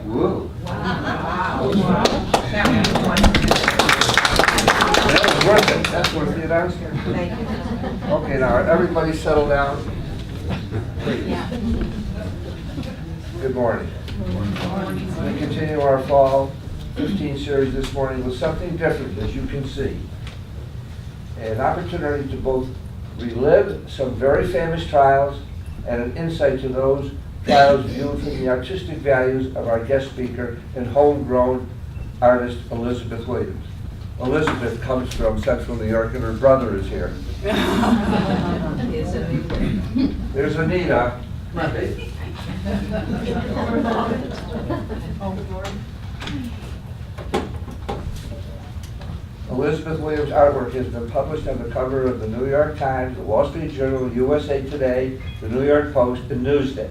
Whoa. Wow. That was worth it. That's worth the announcement. Thank you. Okay, now everybody settle down. Please. Good morning. We continue our fall 15 series this morning with something different, as you can see. An opportunity to both relive some very famous trials and an insight to those trials viewed from the artistic values of our guest speaker and homegrown artist Elizabeth Williams. Elizabeth comes from Central New York and her brother is here. There's Anita. Elizabeth Williams' artwork has been published on the cover of the New York Times, the Wall Street Journal, USA Today, the New York Post, and Newsday.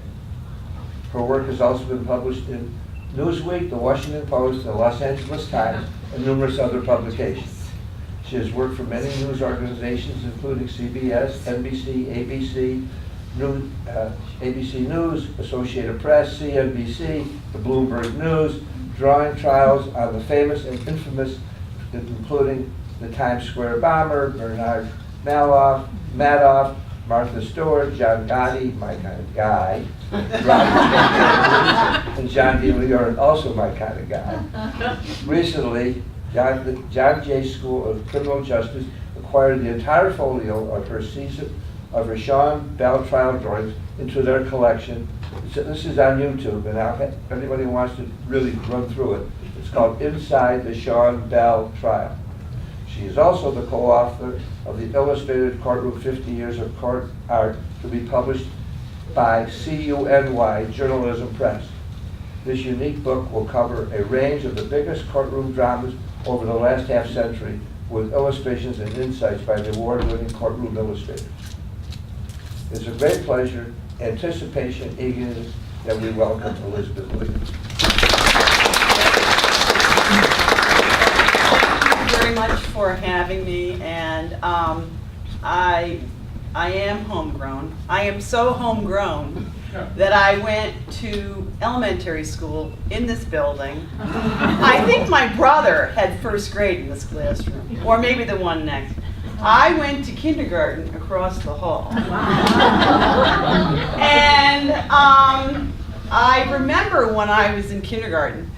Her work has also been published in Newsweek, the Washington Post, the Los Angeles Times, and numerous other publications. She has worked for many news organizations, including CBS, NBC, ABC News, Associated Press, CNBC, the Bloomberg News, drawing trials on the famous and infamous, including the Times Square bomber, Bernie Madoff, Martha Stewart, John Gotti, my kind of guy, and John D. Leon, also my kind of guy. Recently, the John Jay School of Criminal Justice acquired the entire folio of her Sean Bell trial drawings into their collection. This is on YouTube, and if anybody wants to really run through it, it's called Inside the Sean Bell Trial. She is also the co-author of the Illustrated Courtroom 50 Years of Court Art, to be published by CUNY Journalism Press. This unique book will cover a range of the biggest courtroom dramas over the last half century, with illustrations and insights by the award-winning courtroom illustrators. It's a great pleasure, anticipation, eagerness that we welcome Elizabeth Williams. Thank you very much for having me, and I am homegrown. I am so homegrown that I went to elementary school in this building. I think my brother had first grade in this classroom, or maybe the one next. I went to kindergarten across the hall. And I remember when I was in kindergarten,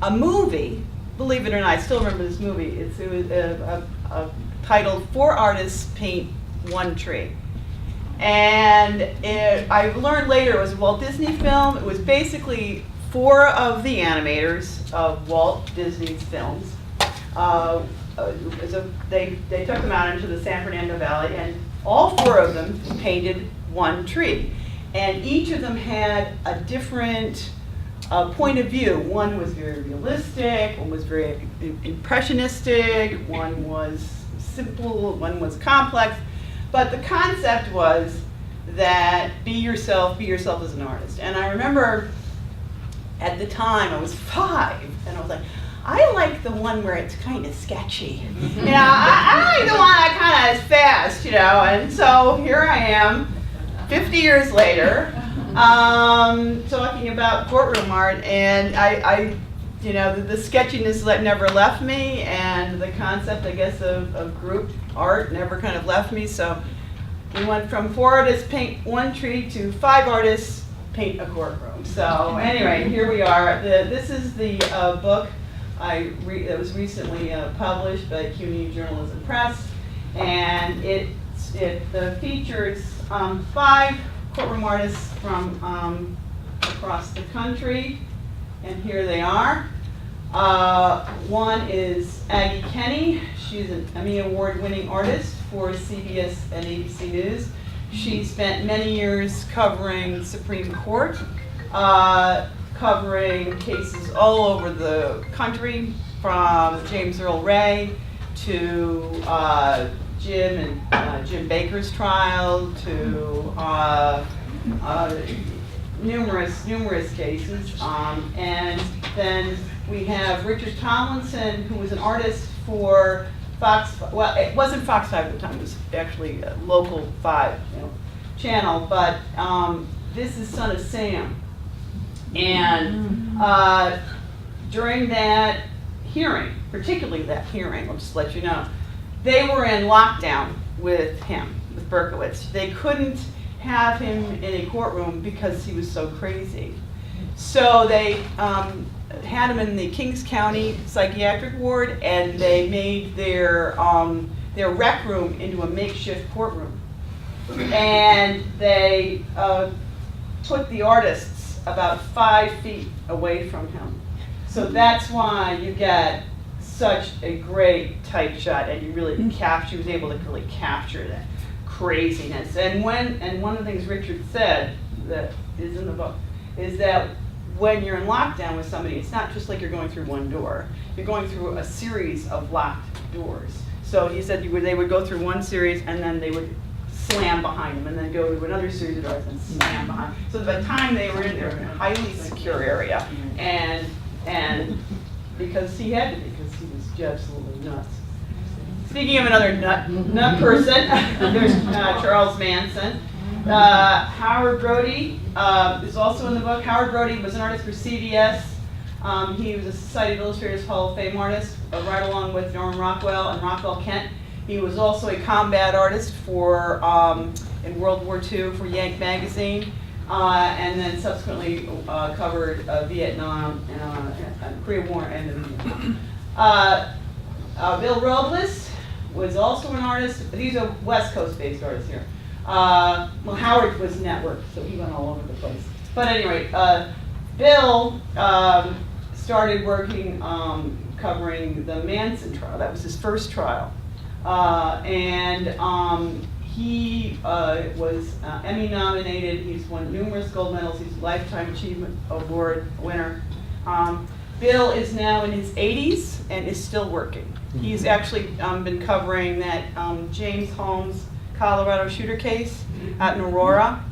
a movie, believe it or not, I still remember this movie. It was titled 4 Artists Paint One Tree. And I learned later it was a Walt Disney film. It was basically 4 of the animators of Walt Disney's films. They took them out into the San Fernando Valley, and all 4 of them painted one tree. And each of them had a different point of view. One was very realistic, one was very impressionistic, one was simple, one was complex. But the concept was that be yourself as an artist. And I remember at the time, I was 5, and I was like, I like the one where it's kind of sketchy. You know, I like the one that kind of is fast, you know. And so here I am, 50 years later, talking about courtroom art, and I you know, the sketchiness never left me, and the concept, I guess, of group art never kind of left me. So we went from 4 artists paint one tree to 5 artists paint a courtroom. So anyway, here we are. This is the book that was recently published by CUNY Journalism Press, and it features 5 courtroom artists from across the country, and here they are. One is Aggie Kenny. She's an Emmy Award-winning artist for CBS and ABC News. She spent many years covering Supreme Court, covering cases all over the country, from James Earl Ray to Jim Baker's trial to numerous cases. And then we have Richard Tomlinson, who was an artist for Fox. Well, it wasn't Fox 5 at the time; it was actually a local 5 channel. But this is Son of Sam, and During that hearing, particularly that hearing, I'll just let you know, they were in lockdown with him, with Berkowitz. They couldn't have him in a courtroom because he was so crazy. So they had him in the Kings County psychiatric ward, and they made their rec room into a makeshift courtroom. And they put the artists about 5 feet away from him. So that's why you get such a great tight shot, and you really capture. He was able to really capture that craziness. And one of the things Richard said that is in the book is that when you're in lockdown with somebody, it's not just like you're going through one door. You're going through a series of locked doors. So he said they would go through one series, and then they would slam behind them, and then go to another series of doors and slam behind. So by the time they were in there, in a highly secure area, and because he had to, because he was just absolutely nuts. Speaking of another nut person, there's Charles Manson. Howard Brody is also in the book. Howard Brody was an artist for CBS. He was a Society of Illustrators Hall of Fame artist, right along with Norman Rockwell and Rockwell Kent. He was also a combat artist for in World War II for Yank magazine, and then subsequently covered Vietnam and Korea War and Bill Robles was also an artist. He's a West Coast-based artist here. Well, Howard was networked, so he went all over the place. But anyway, Bill started working covering the Manson trial. That was his first trial. He was Emmy nominated. He's won numerous gold medals. He's a Lifetime Achievement Award winner. Bill is now in his 80s and is still working. He's actually been covering that James Holmes Colorado shooter case out in Aurora.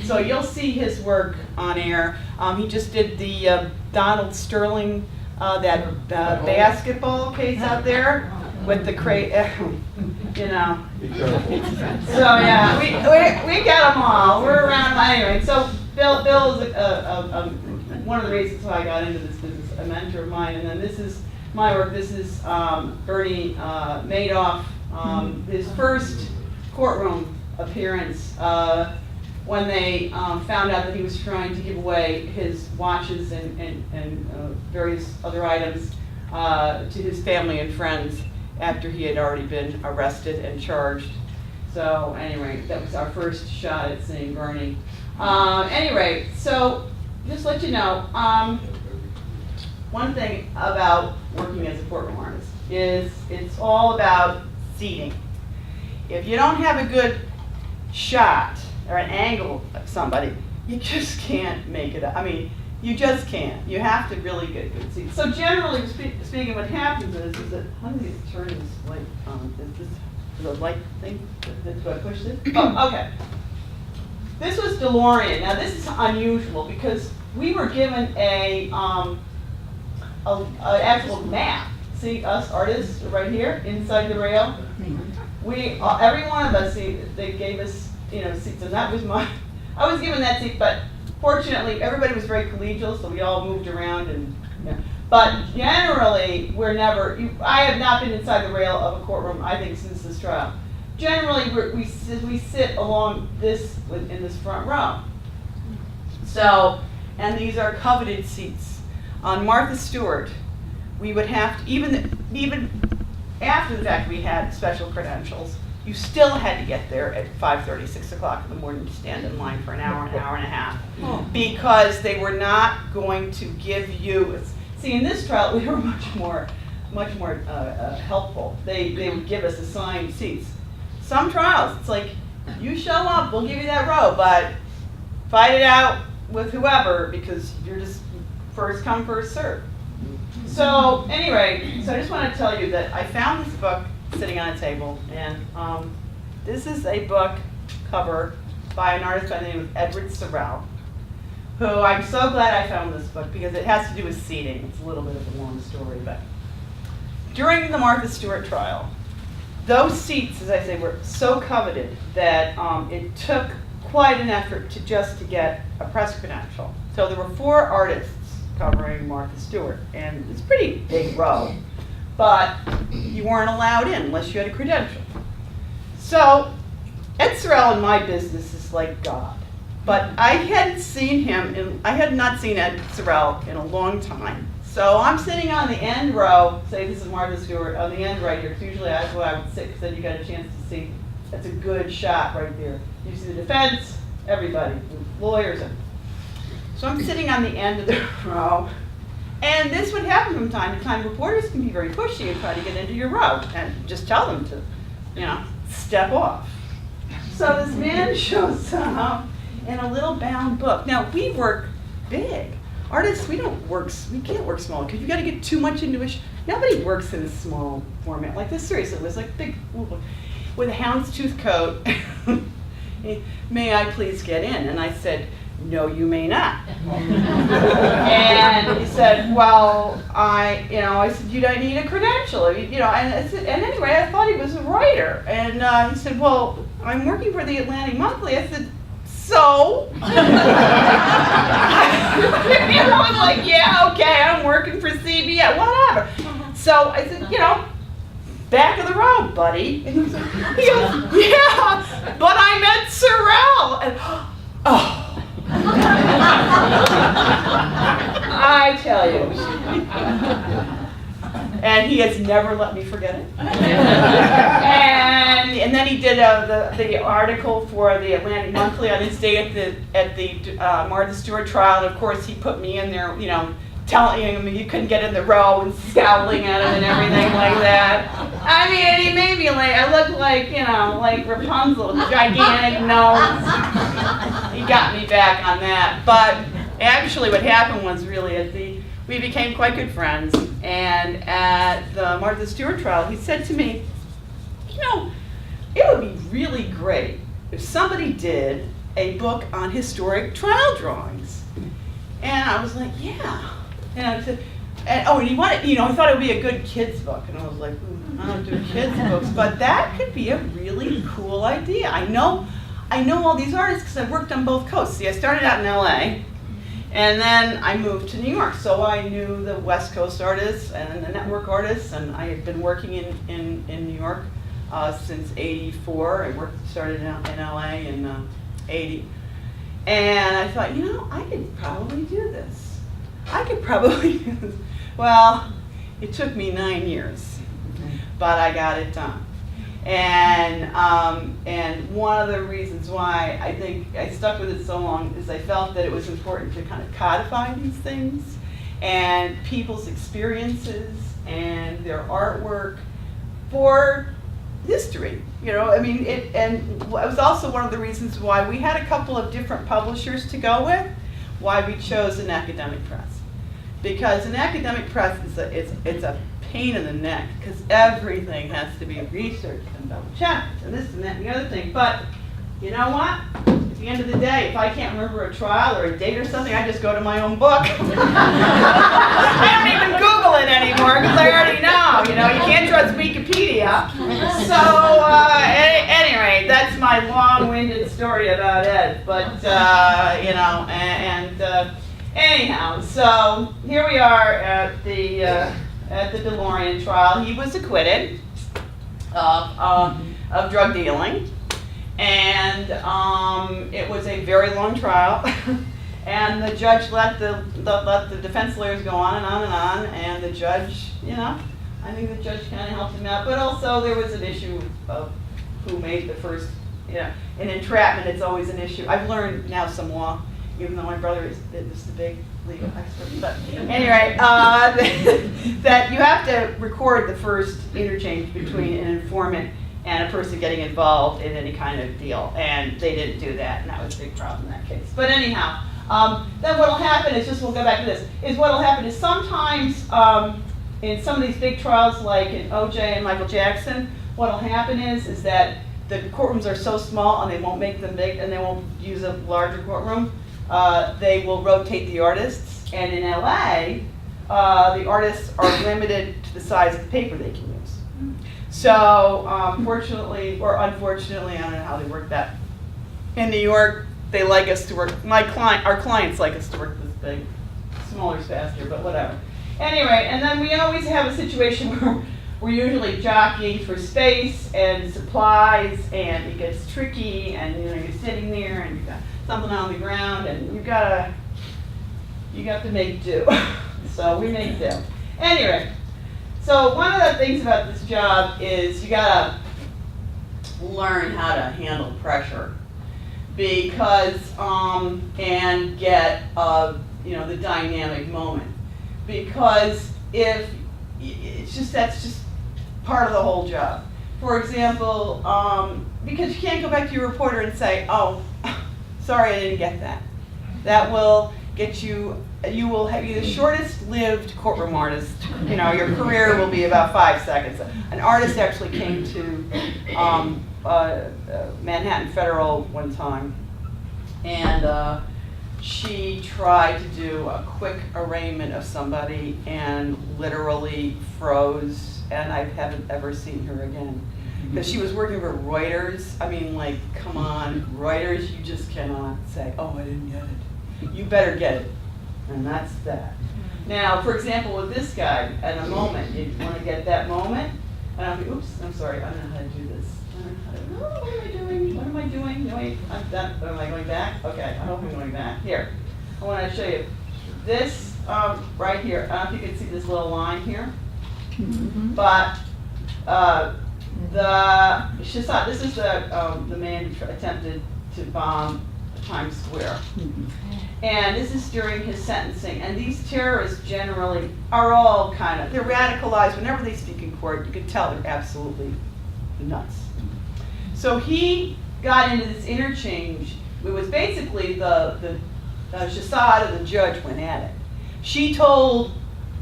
So you'll see his work on air. He just did the Donald Sterling, that basketball case out there with the you know. So yeah, we got them all. We're around anyway. So Bill is one of the reasons why I got into this business, a mentor of mine. And then this is my work. This is Bernie Madoff, his first courtroom appearance when they found out that he was trying to give away his watches and various other items to his family and friends after he had already been arrested and charged. So anyway, that was our first shot at seeing Bernie. Anyway, so just to let you know, one thing about working as a courtroom artist is it's all about seating. If you don't have a good shot or an angle of somebody, you just can't make it up. I mean, you just can't. You have to really get good seats. So generally speaking, what happens is that, how do you turn this light on? Is this the light thing? Do I push this? Oh, okay. This was DeLorean. Now this is unusual because we were given a actual map. See us artists right here inside the rail. We every one of us, they gave us seats, and that was I was given that seat, but fortunately everybody was very collegial, so we all moved around and. But generally, we're never. I have not been inside the rail of a courtroom, I think, since this trial. Generally, we sit along in this front row. So, and these are coveted seats. On Martha Stewart, we would have to, even after the fact we had special credentials, you still had to get there at 5:30, 6 o'clock in the morning to stand in line for an hour and a half. Because they were not going to give you, see, in this trial, we were much more helpful. They would give us assigned seats. Some trials, it's like, you show up, we'll give you that row, but fight it out with whoever because you're just first come, first serve. So anyway, so I just want to tell you that I found this book sitting on a table, and this is a book cover by an artist by the name of Edward Sorrell, who I'm so glad I found this book because it has to do with seating. It's a little bit of a long story, but during the Martha Stewart trial, those seats, as I say, were so coveted that it took quite an effort to get a press credential. So there were 4 artists covering Martha Stewart. And it's a pretty big row, but you weren't allowed in unless you had a credential. So Ed Sorrell in my business is like God. But I hadn't seen him, I had not seen Ed Sorrell in a long time. So I'm sitting on the end row, say this is Martha Stewart, on the end right here, because usually that's where I would sit, because then you got a chance to see. That's a good shot right there. You see the defense, everybody, the lawyers. So I'm sitting on the end of the row, and this would happen from time to time. Reporters can be very pushy and try to get into your row, and just tell them to, step off. So this man shows up in a little bound book. Now, we work big. Artists, we can't work small, because you got to get too much into it. Nobody works in a small format like this. Seriously, it was like big, with a houndstooth coat. May I please get in? And I said, no, you may not. And he said, well, I said, you don't need a credential, and I said, and anyway, I thought he was a writer. And he said, well, I'm working for the Atlantic Monthly. I said, so? I was like, yeah, okay, I'm working for CBS, whatever. So I said, back of the road, buddy. And he goes, yeah, but I met Sorrell. And, oh. I tell you. And he has never let me forget it. And then he did the article for the Atlantic Monthly on his day at the Martha Stewart trial. And of course, he put me in there, telling him you couldn't get in the row and scowling at him and everything like that. I mean, he made me I looked like, like Rapunzel with a gigantic nose. He got me back on that. But actually what happened was really we became quite good friends. And at the Martha Stewart trial, he said to me, it would be really great if somebody did a book on historic trial drawings. And I was like, yeah. And I said, and he wanted, he thought it would be a good kids book. And I was like, I don't do kids books, but that could be a really cool idea. I know all these artists because I've worked on both coasts. See, I started out in LA, and then I moved to New York. So I knew the West Coast artists and the network artists, and I had been working in New York since '84. I started out in LA in '80. And I thought, I could probably do this. Well, it took me 9 years, but I got it done. And one of the reasons why I think I stuck with it so long is I felt that it was important to kind of codify these things and people's experiences and their artwork for history. And it was also one of the reasons why we had a couple of different publishers to go with, why we chose an academic press. Because an academic press it's a pain in the neck, because everything has to be researched and double checked and this and that and the other thing. But you know what? At the end of the day, if I can't remember a trial or a date or something, I just go to my own book. I don't even Google it anymore because I already know. You can't trust Wikipedia. So anyway, that's my long-winded story about Ed. But anyhow, so here we are at the DeLorean trial. He was acquitted of drug dealing, and it was a very long trial. And the judge let the defense lawyers go on and on and on, and the judge, I think the judge kind of helped him out. But also there was an issue of who made the first, in entrapment it's always an issue. I've learned now some law, even though my brother is the big legal expert. But anyway, that you have to record the first interchange between an informant and a person getting involved in any kind of deal. And they didn't do that, and that was a big problem in that case. But anyhow, then what will happen is, we'll go back to this, is what will happen is sometimes in some of these big trials, like in OJ and Michael Jackson, what will happen is that the courtrooms are so small and they won't make them big and they won't use a larger courtroom. They will rotate the artists, and in LA, the artists are limited to the size of the paper they can use. So, fortunately or unfortunately, I don't know how they work that. In New York, they like us to work. Our clients like us to work this big. smaller's faster, but whatever. Anyway, and then we always have a situation where we're usually jockeying for space and supplies, and it gets tricky, and you know, you're sitting there and you've got something on the ground, and you got to make do. So we make do. Anyway, so one of the things about this job is you gotta learn how to handle pressure, because and get you know, the dynamic moment, because if that's just part of the whole job. For example, because you can't go back to your reporter and say, oh, sorry, I didn't get that. That will get you, you will have the shortest lived courtroom artist. You know, your career will be about 5 seconds. An artist actually came to Manhattan Federal one time, and she tried to do a quick arraignment of somebody and literally froze, and I haven't ever seen her again. Because she was working for Reuters. I mean, like, come on, Reuters, you just cannot say, oh, I didn't get it. You better get it, and that's that. Now, for example, with this guy, at a moment, you want to get that moment, and I'll be, oops, I'm sorry, I don't know how to do this. Oh, what am I doing? What am I doing? No, wait, I'm done. Am I going back? Okay, I hope I'm going back. Here, I want to show you this right here. I don't know if you can see this little line here, but this is the man who attempted to bomb Times Square. And this is during his sentencing. And these terrorists generally are all they're radicalized. Whenever they speak in court, you can tell they're absolutely nuts. So he got into this interchange. It was basically the Shasad of the judge went at it. She told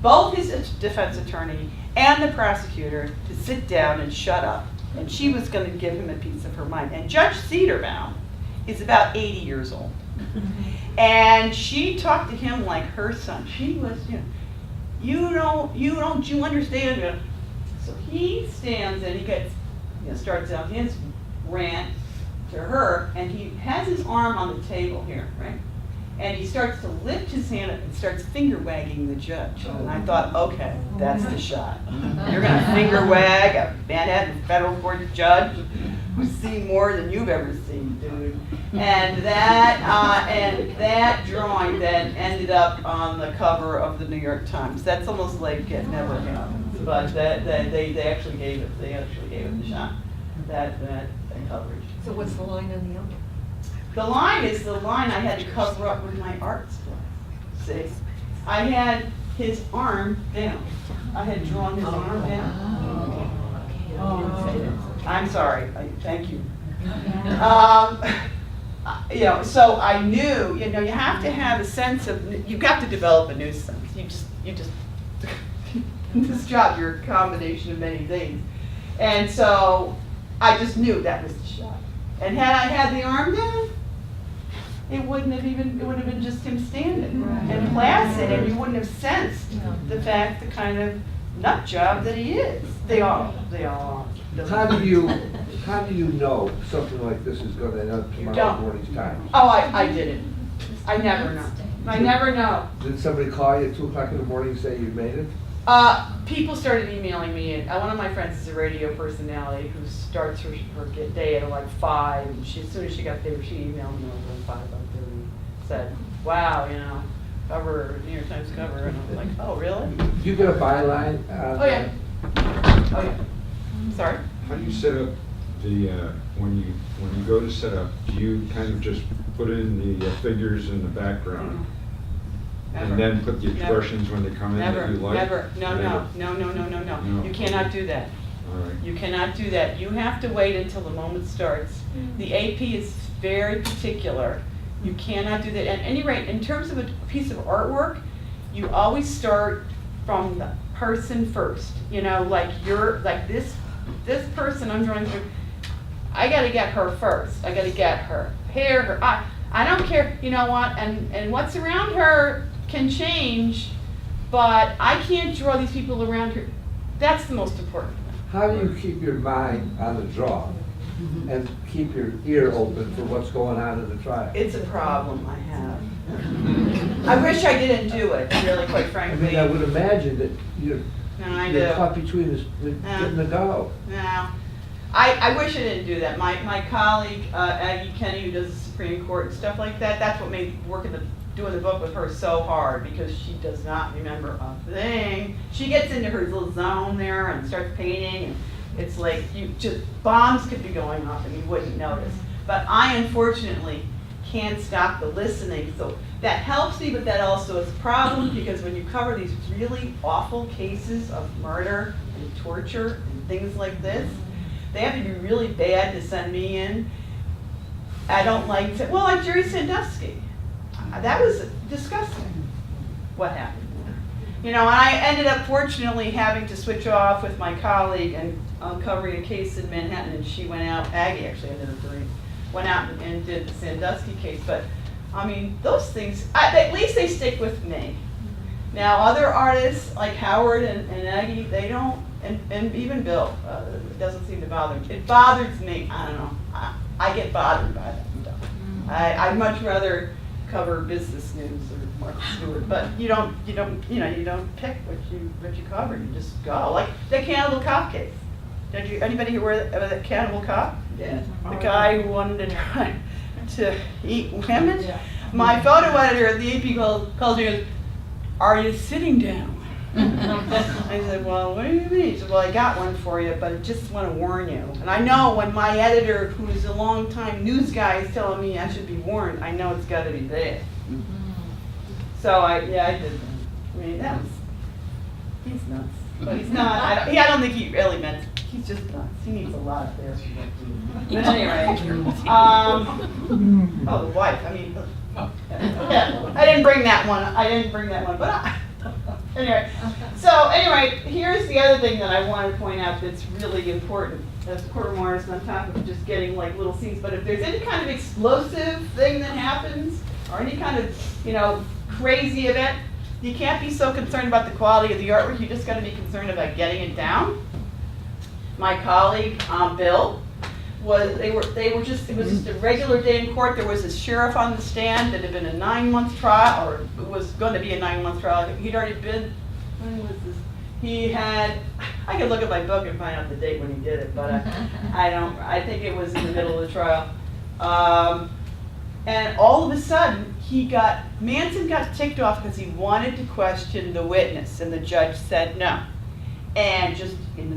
both his defense attorney and the prosecutor to sit down and shut up. And she was going to give him a piece of her mind. And Judge Cedarbaum is about 80 years old. And she talked to him like her son. She was, you understand? So he stands and he gets, starts out his rant to her, and he has his arm on the table here, right? And he starts to lift his hand up and starts finger wagging the judge. And I thought, okay, that's the shot. You're going to finger wag a Manhattan federal court judge who's seen more than you've ever seen, dude. And that drawing then ended up on the cover of the New York Times. That's almost like it never happens, but they actually gave it. They actually gave it the shot. That coverage. So what's the line on the album? The line is the line I had to cover up with my art supplies. See, I had his arm down. I had drawn his arm down. I'm sorry. Thank you. So I knew. You have to have a sense of. You've got to develop a new sense. You just. This job, you're a combination of many things, and so I just knew that was the shot. And had I had the arm down, it would have been just him standing and placid, and you wouldn't have sensed the fact, the kind of nut job that he is. They all are. How do you know something like this is going to end up tomorrow morning's Times? Oh, I didn't. I never know. I never know. Did somebody call you at 2 o'clock in the morning and say you made it? People started emailing me. One of my friends is a radio personality who starts her day at like 5. And as soon as she got there, she emailed me over at 5:30. Said, "Wow, cover New York Times cover," and I'm like, "Oh, really?" Do you get a byline? Oh yeah. Sorry. How do you set up the when you go to set up? Do you kind of just put in the figures in the background? Never. And then put the expressions when they come in that you like? Never. No. You cannot do that. All right. You cannot do that. You have to wait until the moment starts. The AP is very particular. You cannot do that. At any rate, in terms of a piece of artwork, you always start from the person first. Like this person I'm drawing through, I got to get her first. I got to get her hair, her eye. I don't care. You know what? And what's around her can change, but I can't draw these people around her. That's the most important thing. How do you keep your mind on the draw? and keep your ear open for what's going on in the trial. It's a problem I have. I wish I didn't do it, really, quite I frankly. mean, I would imagine that you're I you're do. caught between getting the go. No. I wish I didn't do that. My colleague, Aggie Kenny, who does the Supreme Court and stuff like that, that's what made doing the book with her so hard, because she does not remember a thing. She gets into her little zone there and starts painting, and it's like bombs could be going off and you wouldn't notice. But I unfortunately can't stop the listening, so that helps me, but that also is a problem, because when you cover these really awful cases of murder and torture and things like this, they have to be really bad to send me in. I don't like to, well, like Jerry Sandusky. That was disgusting, what happened. You know, and I ended up fortunately having to switch off with my colleague and covering a case in Manhattan, and she went out, Aggie actually ended up doing, went out and did the Sandusky case. But I mean, those things, at least they stick with me. Now other artists like Howard and Aggie, they don't, and even Bill, it doesn't seem to bother me. It bothers me, I don't know, I get bothered by that stuff. I'd much rather cover business news or Mark Stewart, but you don't pick what you cover, you just go. Like the Cannibal Cop case. Anybody hear of the Cannibal Cop? Yeah. The guy who wanted to try to eat women? Yeah. My photo editor at the AP calls me and goes, "Are you sitting down?" I said, "Well, what do you mean?" He said, "Well, I got one for you, but I just want to warn you." And I know when my editor, who's a longtime news guy, is telling me I should be warned, I know it's got to be bad. So I did that. I mean, he's nuts. But he's not, I don't think he really meant it. He's just nuts. He needs a lot of therapy. But anyway, oh, the wife, I mean, yeah, I didn't bring that one, but anyway, here's the other thing that I want to point out that's really important as a courtroom artist, on top of just getting like little scenes. But if there's any kind of explosive thing that happens, or any kind of, crazy event, you can't be so concerned about the quality of the artwork, you just got to be concerned about getting it down. My colleague, Bill, it was just a regular day in court. There was a sheriff on the stand that had been a 9-month trial, or it was going to be a 9-month trial. He'd already been, when was this? I could look at my book and find out the date when he did it, but I think it was in the middle of the trial. And all of a sudden, Manson got ticked off because he wanted to question the witness, and the judge said no. And just in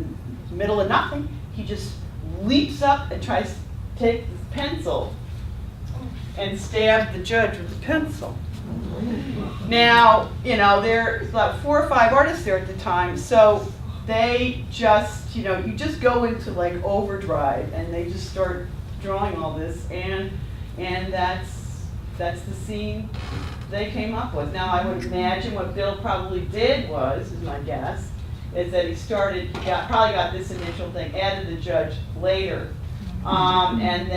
the middle of nothing, he just leaps up and tries to take his pencil and stab the judge with the pencil. Now, there's about 4 or 5 artists there at the time, so they just, you just go into like overdrive, and they just start drawing all this, and that's the scene they came up with. Now, I would imagine what Bill probably did is my guess, is that he probably got this initial thing, added the judge later, and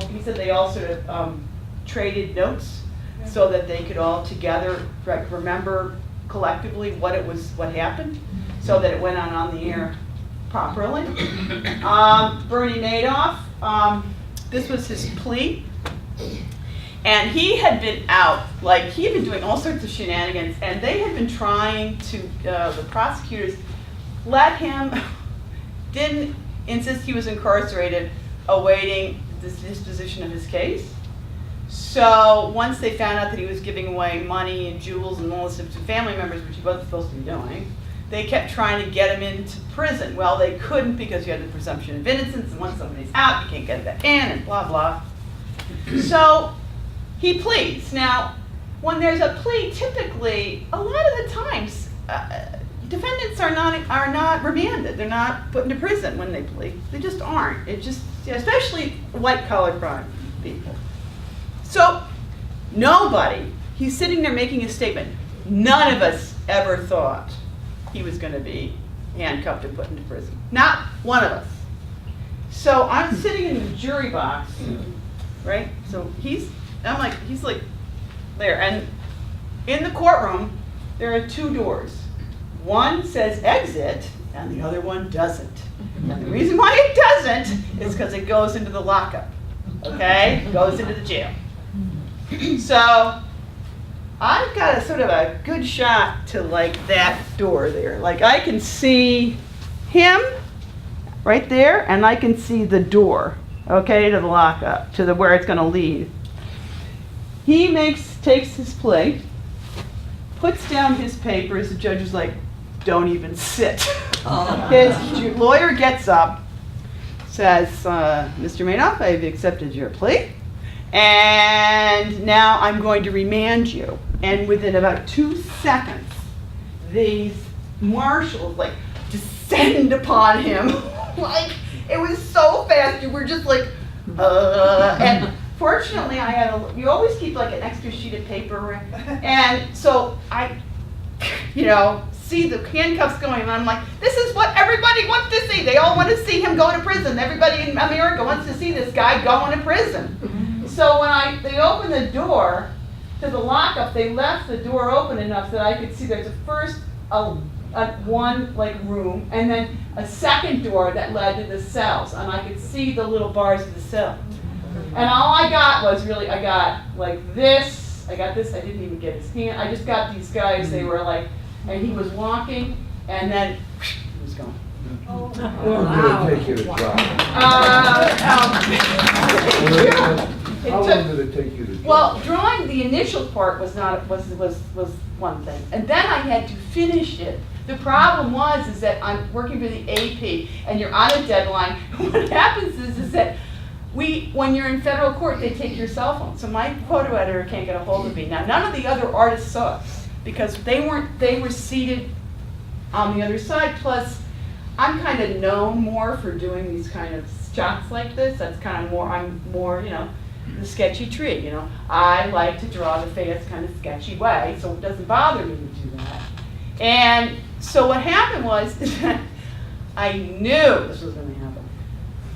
he said they all sort of traded notes so that they could all together remember collectively what happened, so that it went on the air properly. Bernie Madoff, this was his plea. And he had been out, he had been doing all sorts of shenanigans, and they had been trying to, the prosecutors didn't insist he was incarcerated, awaiting the disposition of his case. So once they found out that he was giving away money and jewels and all this to family members, which he wasn't supposed to be doing, they kept trying to get him into prison. Well, they couldn't, because you had the presumption of innocence, and once somebody's out, you can't get back in, and blah, blah. So he pleads. Now, when there's a plea, typically, a lot of the times, defendants are not remanded. They're not put into prison when they plead. They just aren't. Especially white-collar crime people. So, he's sitting there making a statement. None of us ever thought he was going to be handcuffed and put into prison. Not one of us. So I'm sitting in the jury box, right? So he's like there, and in the courtroom there are 2 doors. One says exit, and the other one doesn't. And the reason why it doesn't is because it goes into the lockup, okay? It goes into the jail. So I've got a sort of a good shot to like that door there. Like I can see him right there, and I can see the door, okay, to the lockup, to the where it's going to lead. He takes his plate, puts down his papers. The judge is like, "Don't even sit." His lawyer gets up, says, "Mr. Madoff, I've accepted your plea, and now I'm going to remand you." And within about 2 seconds, these marshals like descend upon him. Like, it was so fast, you were just like, and fortunately I had you always keep like an extra sheet of paper, and so I, see the handcuffs going, and I'm like, this is what everybody wants to see. They all want to see him go to prison. Everybody in America wants to see this guy going to prison. So when they opened the door to the lockup, they left the door open enough that I could see there's one like room, and then a second door that led to the cells, and I could see the little bars of the cell. And all I got was I got like this, I didn't even get his hand, I just got these guys, they were like, and he was walking, and then he was gone. How long did it take you to drive? How long did it take you to drive? Well, drawing the initial part was one thing, and then I had to finish it. The problem is that I'm working for the AP, and you're on a deadline. What happens is that when you're in federal court, they take your cell phone. So my photo editor can't get a hold of me. Now, none of the other artists saw it because they were seated on the other side. Plus, I'm kind of known more for doing these kind of shots like this. That's kind of I'm more, the sketchy tree, I like to draw the face kind of sketchy way, so it doesn't bother me to do that. And so what happened was that I knew this was going to happen.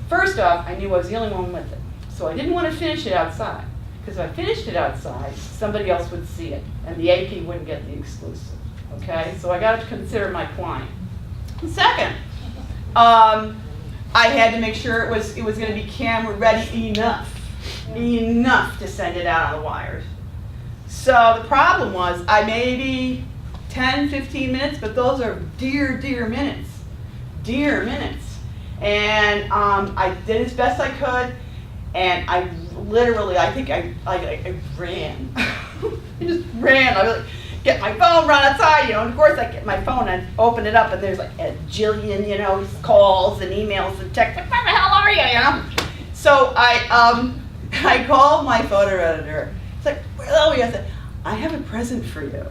First off, I knew I was the only one with it. So I didn't want to finish it outside, because if I finished it outside, somebody else would see it, and the AP wouldn't get the exclusive. Okay? So I got to consider my client. Second, I had to make sure it was going to be camera ready enough to send it out on the wires. So the problem was I maybe 10, 15 minutes, but those are dear minutes. And I did as best I could, and I literally, I think I ran. I just ran. I would get my phone, run outside, and of course I get my phone and open it up, and there's like a jillion, calls and emails and texts, like, where the hell are you, So I called my photo editor. It's like, where are you? I said, I have a present for you.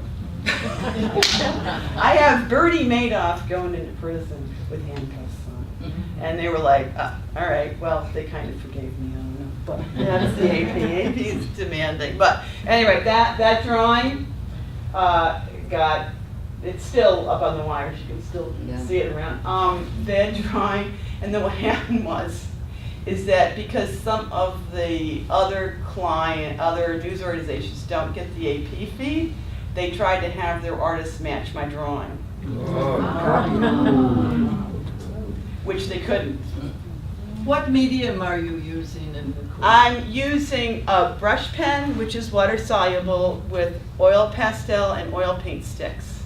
I have Bernie Madoff going into prison with handcuffs on. And they were like, all right, well, they kind of forgave me, I don't know. But that's the AP. AP is demanding. But anyway, that drawing it's still up on the wires. You can still see it around. That drawing, and then what happened is that because some of the other news organizations don't get the AP feed, they tried to have their artists match my drawing. Which they couldn't. What medium are you using in the course? I'm using a brush pen, which is water soluble, with oil pastel and oil paint sticks.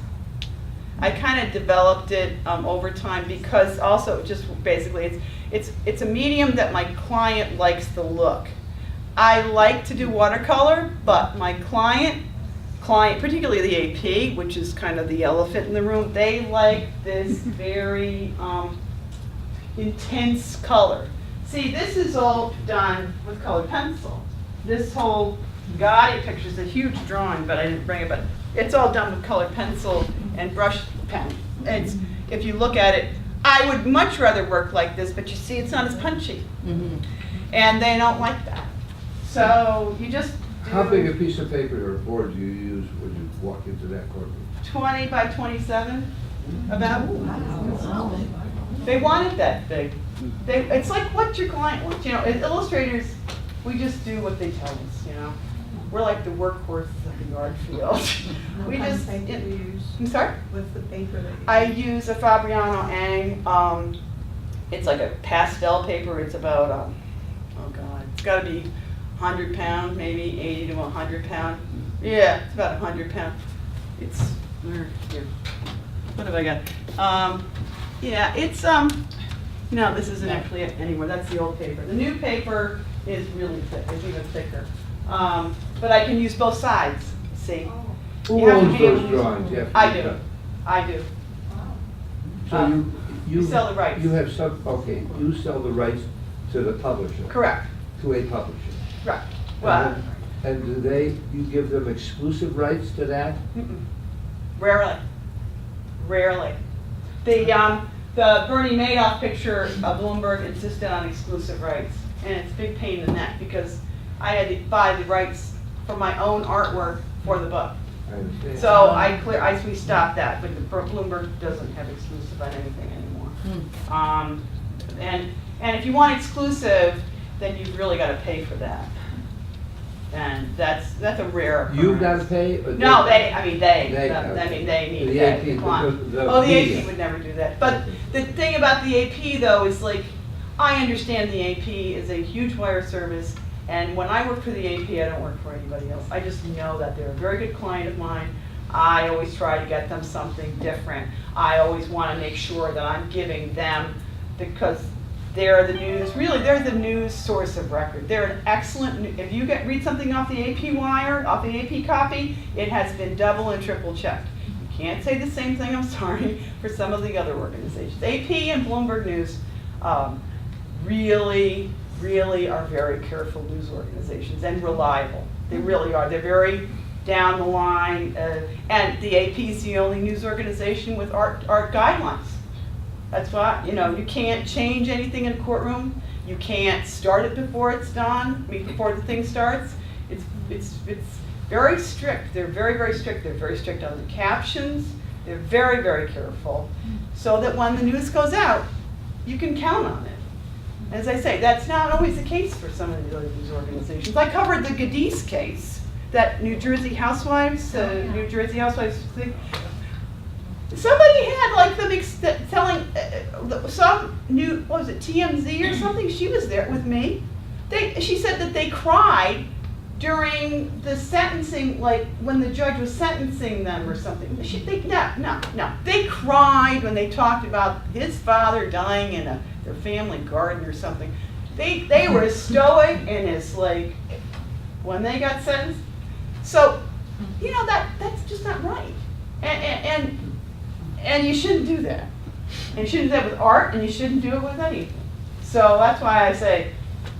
I kind of developed it over time because also just basically it's a medium that my client likes the look. I like to do watercolor, but my client, particularly the AP, which is kind of the elephant in the room, they like this very intense color. See, this is all done with colored pencil. This whole Gotti picture is a huge drawing, but I didn't bring it, but it's all done with colored pencil and brush pen. If you look at it, I would much rather work like this, but you see it's not as punchy. And they don't like that. So you just do How big a piece of paper or board do you use when you walk into that courtroom? 20 by 27, about. They want it that big. It's like what your client wants. As illustrators, we just do what they tell us, We're like the workhorses of the art field. We just, What paper do you use? I'm sorry? What's the paper that you use? I use a Fabriano Ang It's like a pastel paper. It's about, oh God, it's got to be 100 pounds, maybe 80 to 100 pounds. Yeah, it's about 100 pounds. It's, here. What have I got? Yeah, it's, no, this isn't actually it anymore. That's the old paper. The new paper is really thick. It's even thicker. But I can use both sides, see? Who You have to owns be able to those use- drawings? You have to I use do. them. I do. So you sell the rights. You have some, okay, you sell the rights to the publisher. Correct. To a publisher. Right. Well, And do they, you give them exclusive rights to that? rarely. Rarely. The Bernie Madoff picture of Bloomberg insisted on exclusive rights. And it's a big pain in the neck because I had to buy the rights for my own artwork for the book. I understand. So we stopped that, but Bloomberg doesn't have exclusive on anything anymore. And if you want exclusive, then you've really got to pay for that. And that's a rare occurrence. You've got to pay? Or No, they they need The that. AP, the client. the Oh, the media. AP would never do that. But the thing about the AP though is like, I understand the AP is a huge wire service, and when I work for the AP, I don't work for anybody else. I just know that they're a very good client of mine. I always try to get them something different. I always want to make sure that I'm giving them, because they're the news, really they're the news source of record. They're an excellent, if you read something off the AP wire, off the AP copy, it has been double and triple checked. You can't say the same thing, I'm sorry, for some of the other organizations. AP and Bloomberg News really are very careful news organizations and reliable. They really are. They're very down the line. And the AP is the only news organization with art guidelines. That's why, you can't change anything in a courtroom. You can't start it before it's done, before the thing starts. It's very strict. They're very strict. They're very strict on the captions. They're very careful. So that when the news goes out, you can count on it. As I say, that's not always the case for some of the other news organizations. I covered the Gotti case, that New Jersey Housewives thing. Somebody had like them telling some new, what was it, TMZ or something? She was there with me. She said that they cried during the sentencing, like when the judge was sentencing them or something. No. They cried when they talked about his father dying in their family garden or something. They were as stoic and as like, when they got sentenced. So, that's just not right. And you shouldn't do that. And you shouldn't do that with art, and you shouldn't do it with anything. So that's why I say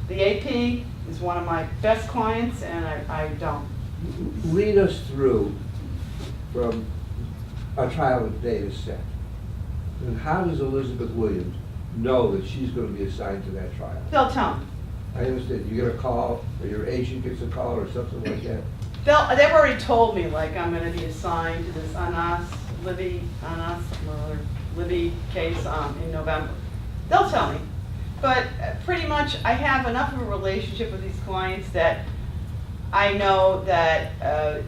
the AP is one of my best clients, and I don't. Lead us through from a trial data set. And how does Elizabeth Williams know that she's going to be assigned to that trial? They'll tell me. I understand. You get a call, or your agent gets a call, or something like that. They've already told me, like, I'm going to be assigned to this Libby case in November. They'll tell me. But pretty much I have enough of a relationship with these clients that I know that, I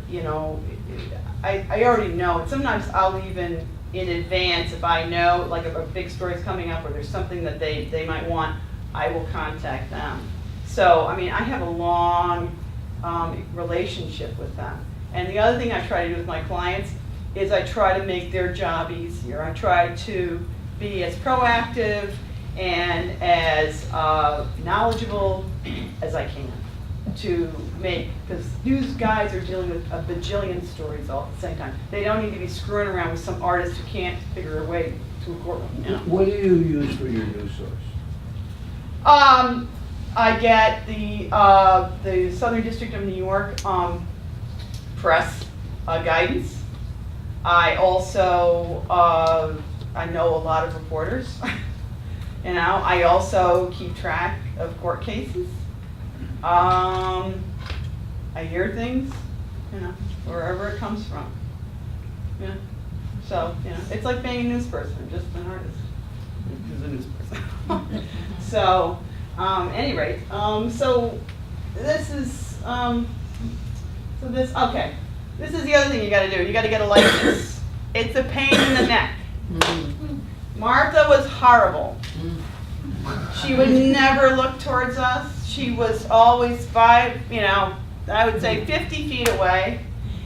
already know. And sometimes I'll even, in advance, if I know, like if a big story is coming up or there's something that they might want, I will contact them. So, I have a long relationship with them. And the other thing I try to do with my clients is I try to make their job easier. I try to be as proactive and as knowledgeable as I can to make, because news guys are dealing with a bajillion stories all at the same time. They don't need to be screwing around with some artist who can't figure a way to a courtroom. What do you use for your news source? I get the Southern District of New York press guidance. I also I know a lot of reporters. I also keep track of court cases. I hear things, wherever it comes from. Yeah. So, it's like being a news person, just an artist who's a news person. So, any rate, so this is, okay. This is the other thing you gotta do. You gotta get a license. It's a pain in the neck. Martha was horrible. She would never look towards us. She was always I would say 50 feet away,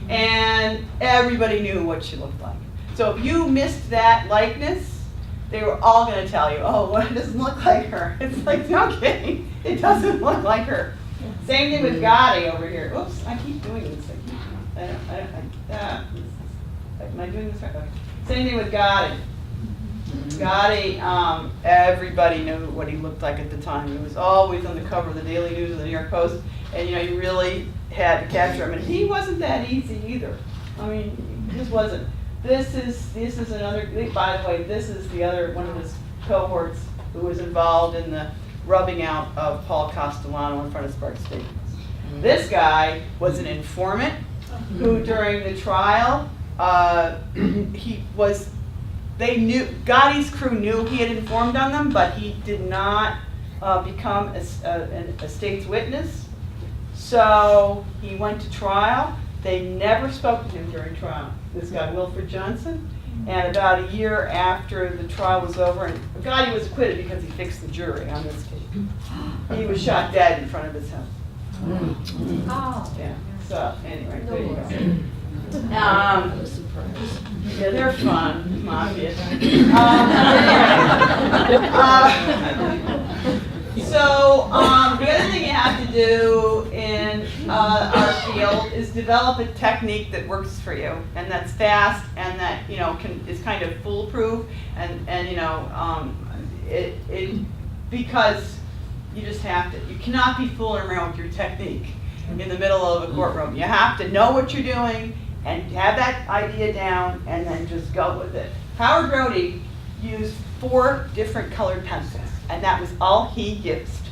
and everybody knew what she looked like. So if you missed that likeness, they were all going to tell you, oh, well, it doesn't look like her. It's like, no kidding, it doesn't look like her. Same thing with Gotti over here. Oops, I keep doing this. Am I doing this right? Okay. Same thing with Gotti. Gotti, everybody knew what he looked like at the time. He was always on the cover of the Daily News or the New York Post, and you really had to capture him. And he wasn't that easy either. I mean, he just wasn't. This is another. By the way, this is the other one of his cohorts who was involved in the rubbing out of Paul Castellano in front of Sparks Stevens. This guy was an informant who, during the trial, they knew, Gotti's crew knew he had informed on them, but he did not become a state's witness. So he went to trial. They never spoke to him during trial. This guy, Wilfred Johnson. And about a year after the trial was over, and Gotti was acquitted because he fixed the jury on this case. He was shot dead in front of his house. Oh. Yeah. So anyway, there you go. Yeah, they're fun, mafia. So the other thing you have to do in our field is develop a technique that works for you, and that's fast, and that is kind of foolproof, and because you just have to. You cannot be fooling around with your technique in the middle of a courtroom. You have to know what you're doing and have that idea down, and then just go with it. Howard Brody used 4 different colored pencils, and that was all he used.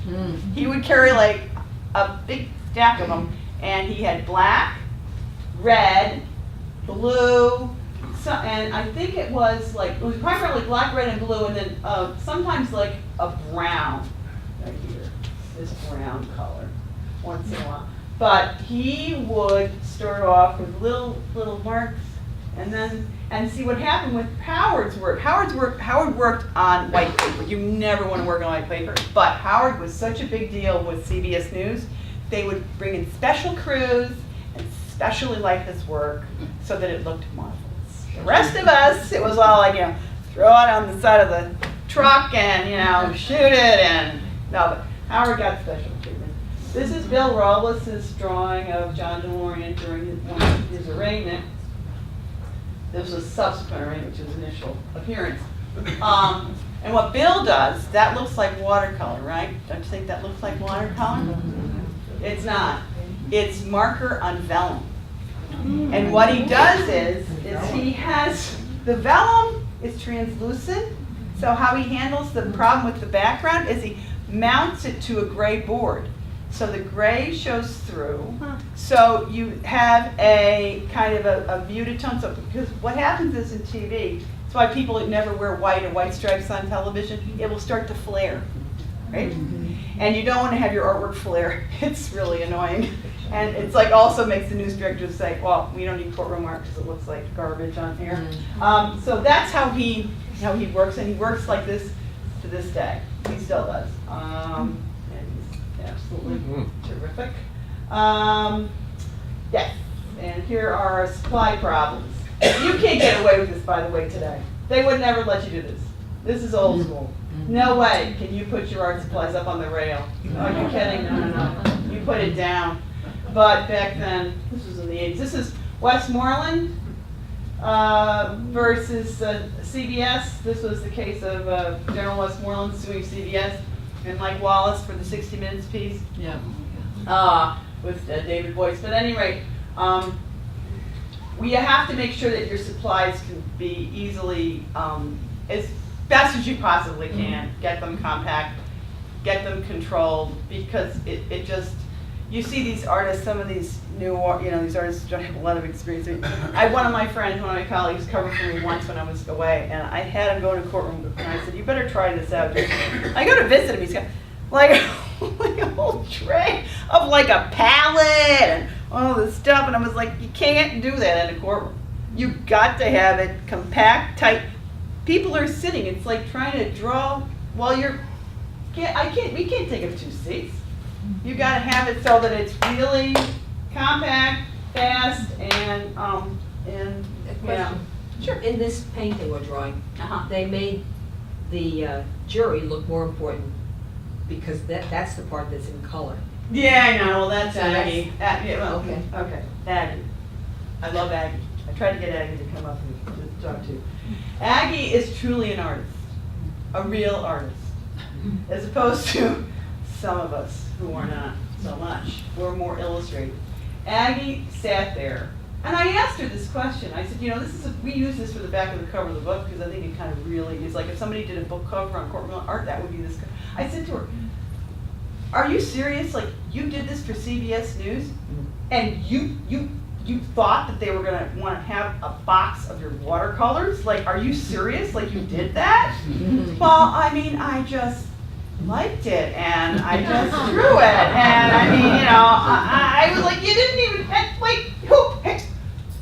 He would carry like a big stack of them, and he had black, red, blue, and I think it was primarily black, red, and blue, and then sometimes like a brown right here, this brown color, once in a while. But he would start off with little marks, and see what happened with Howard's work. Howard worked on white paper. You never want to work on white paper. But Howard was such a big deal with CBS News. They would bring in special crews and specially like his work so that it looked marvelous. The rest of us, it was all like, throw it on the side of the truck and, shoot it. And no, but Howard got special treatment. This is Bill Robles' drawing of John DeLorean during his arraignment. This was subsequent arraignment to his initial appearance. And what Bill does, that looks like watercolor, right? Don't you think that looks like watercolor? It's not. It's marker on vellum. And what he does is he has, the vellum is translucent, so how he handles the problem with the background is he mounts it to a gray board. So the gray shows through. So you have a kind of a muted tone. So because what happens is in TV, that's why people never wear white or white stripes on television. It will start to flare, right? And you don't want to have your artwork flare. It's really annoying. And it's like also makes the news directors say, well, we don't need courtroom art because it looks like garbage on here. So that's how he works, and he works like this to this day. He still does. Absolutely terrific. Yes, and here are our supply problems. You can't get away with this, by the way, today. They would never let you do this. This is old school. No way can you put your art supplies up on the rail. Are you kidding? No. You put it down. But back then, this was in the 80s. This is Westmoreland versus CBS. This was the case of General Westmoreland suing CBS. And Mike Wallace for the 60 Minutes piece. Yeah. With David Boyce. But at any rate, we have to make sure that your supplies can be easily, as best as you possibly can, get them compact, get them controlled, because it just, you see these artists, some of these new, these artists don't have a lot of experience. One of my friends, one of my colleagues covered for me once when I was away, and I had him go to a courtroom, and I said, you better try this out. I go to visit him, he's got like a whole tray of like a palette and all this stuff, and I was like, you can't do that in a courtroom. You got to have it compact, tight. People are sitting, it's like trying to draw while you're we can't take up 2 seats. You gotta have it so that it's really compact, fast, and, A question. Sure. In this painting or drawing, Uh-huh. they made the jury look more important because that's the part that's in color. Yeah, I know, well, that's So that's- Aggie. Yeah, well, Okay. okay, Aggie. I love Aggie. I tried to get Aggie to come up and to talk to you. Aggie is truly an artist, a real artist, as opposed to some of us who are not so much. We're more illustrated. Aggie sat there, and I asked her this question. I said, we use this for the back of the cover of the book because I think it kind of really is like if somebody did a book cover on courtroom art, that would be this. I said to her, "Are you serious? Like you did this for CBS News, and you thought that they were gonna want to have a box of your watercolors? Like, are you serious? Like you did that?" Well, I mean, I just liked it, and I just drew it, and I mean, I was like, you didn't even like who?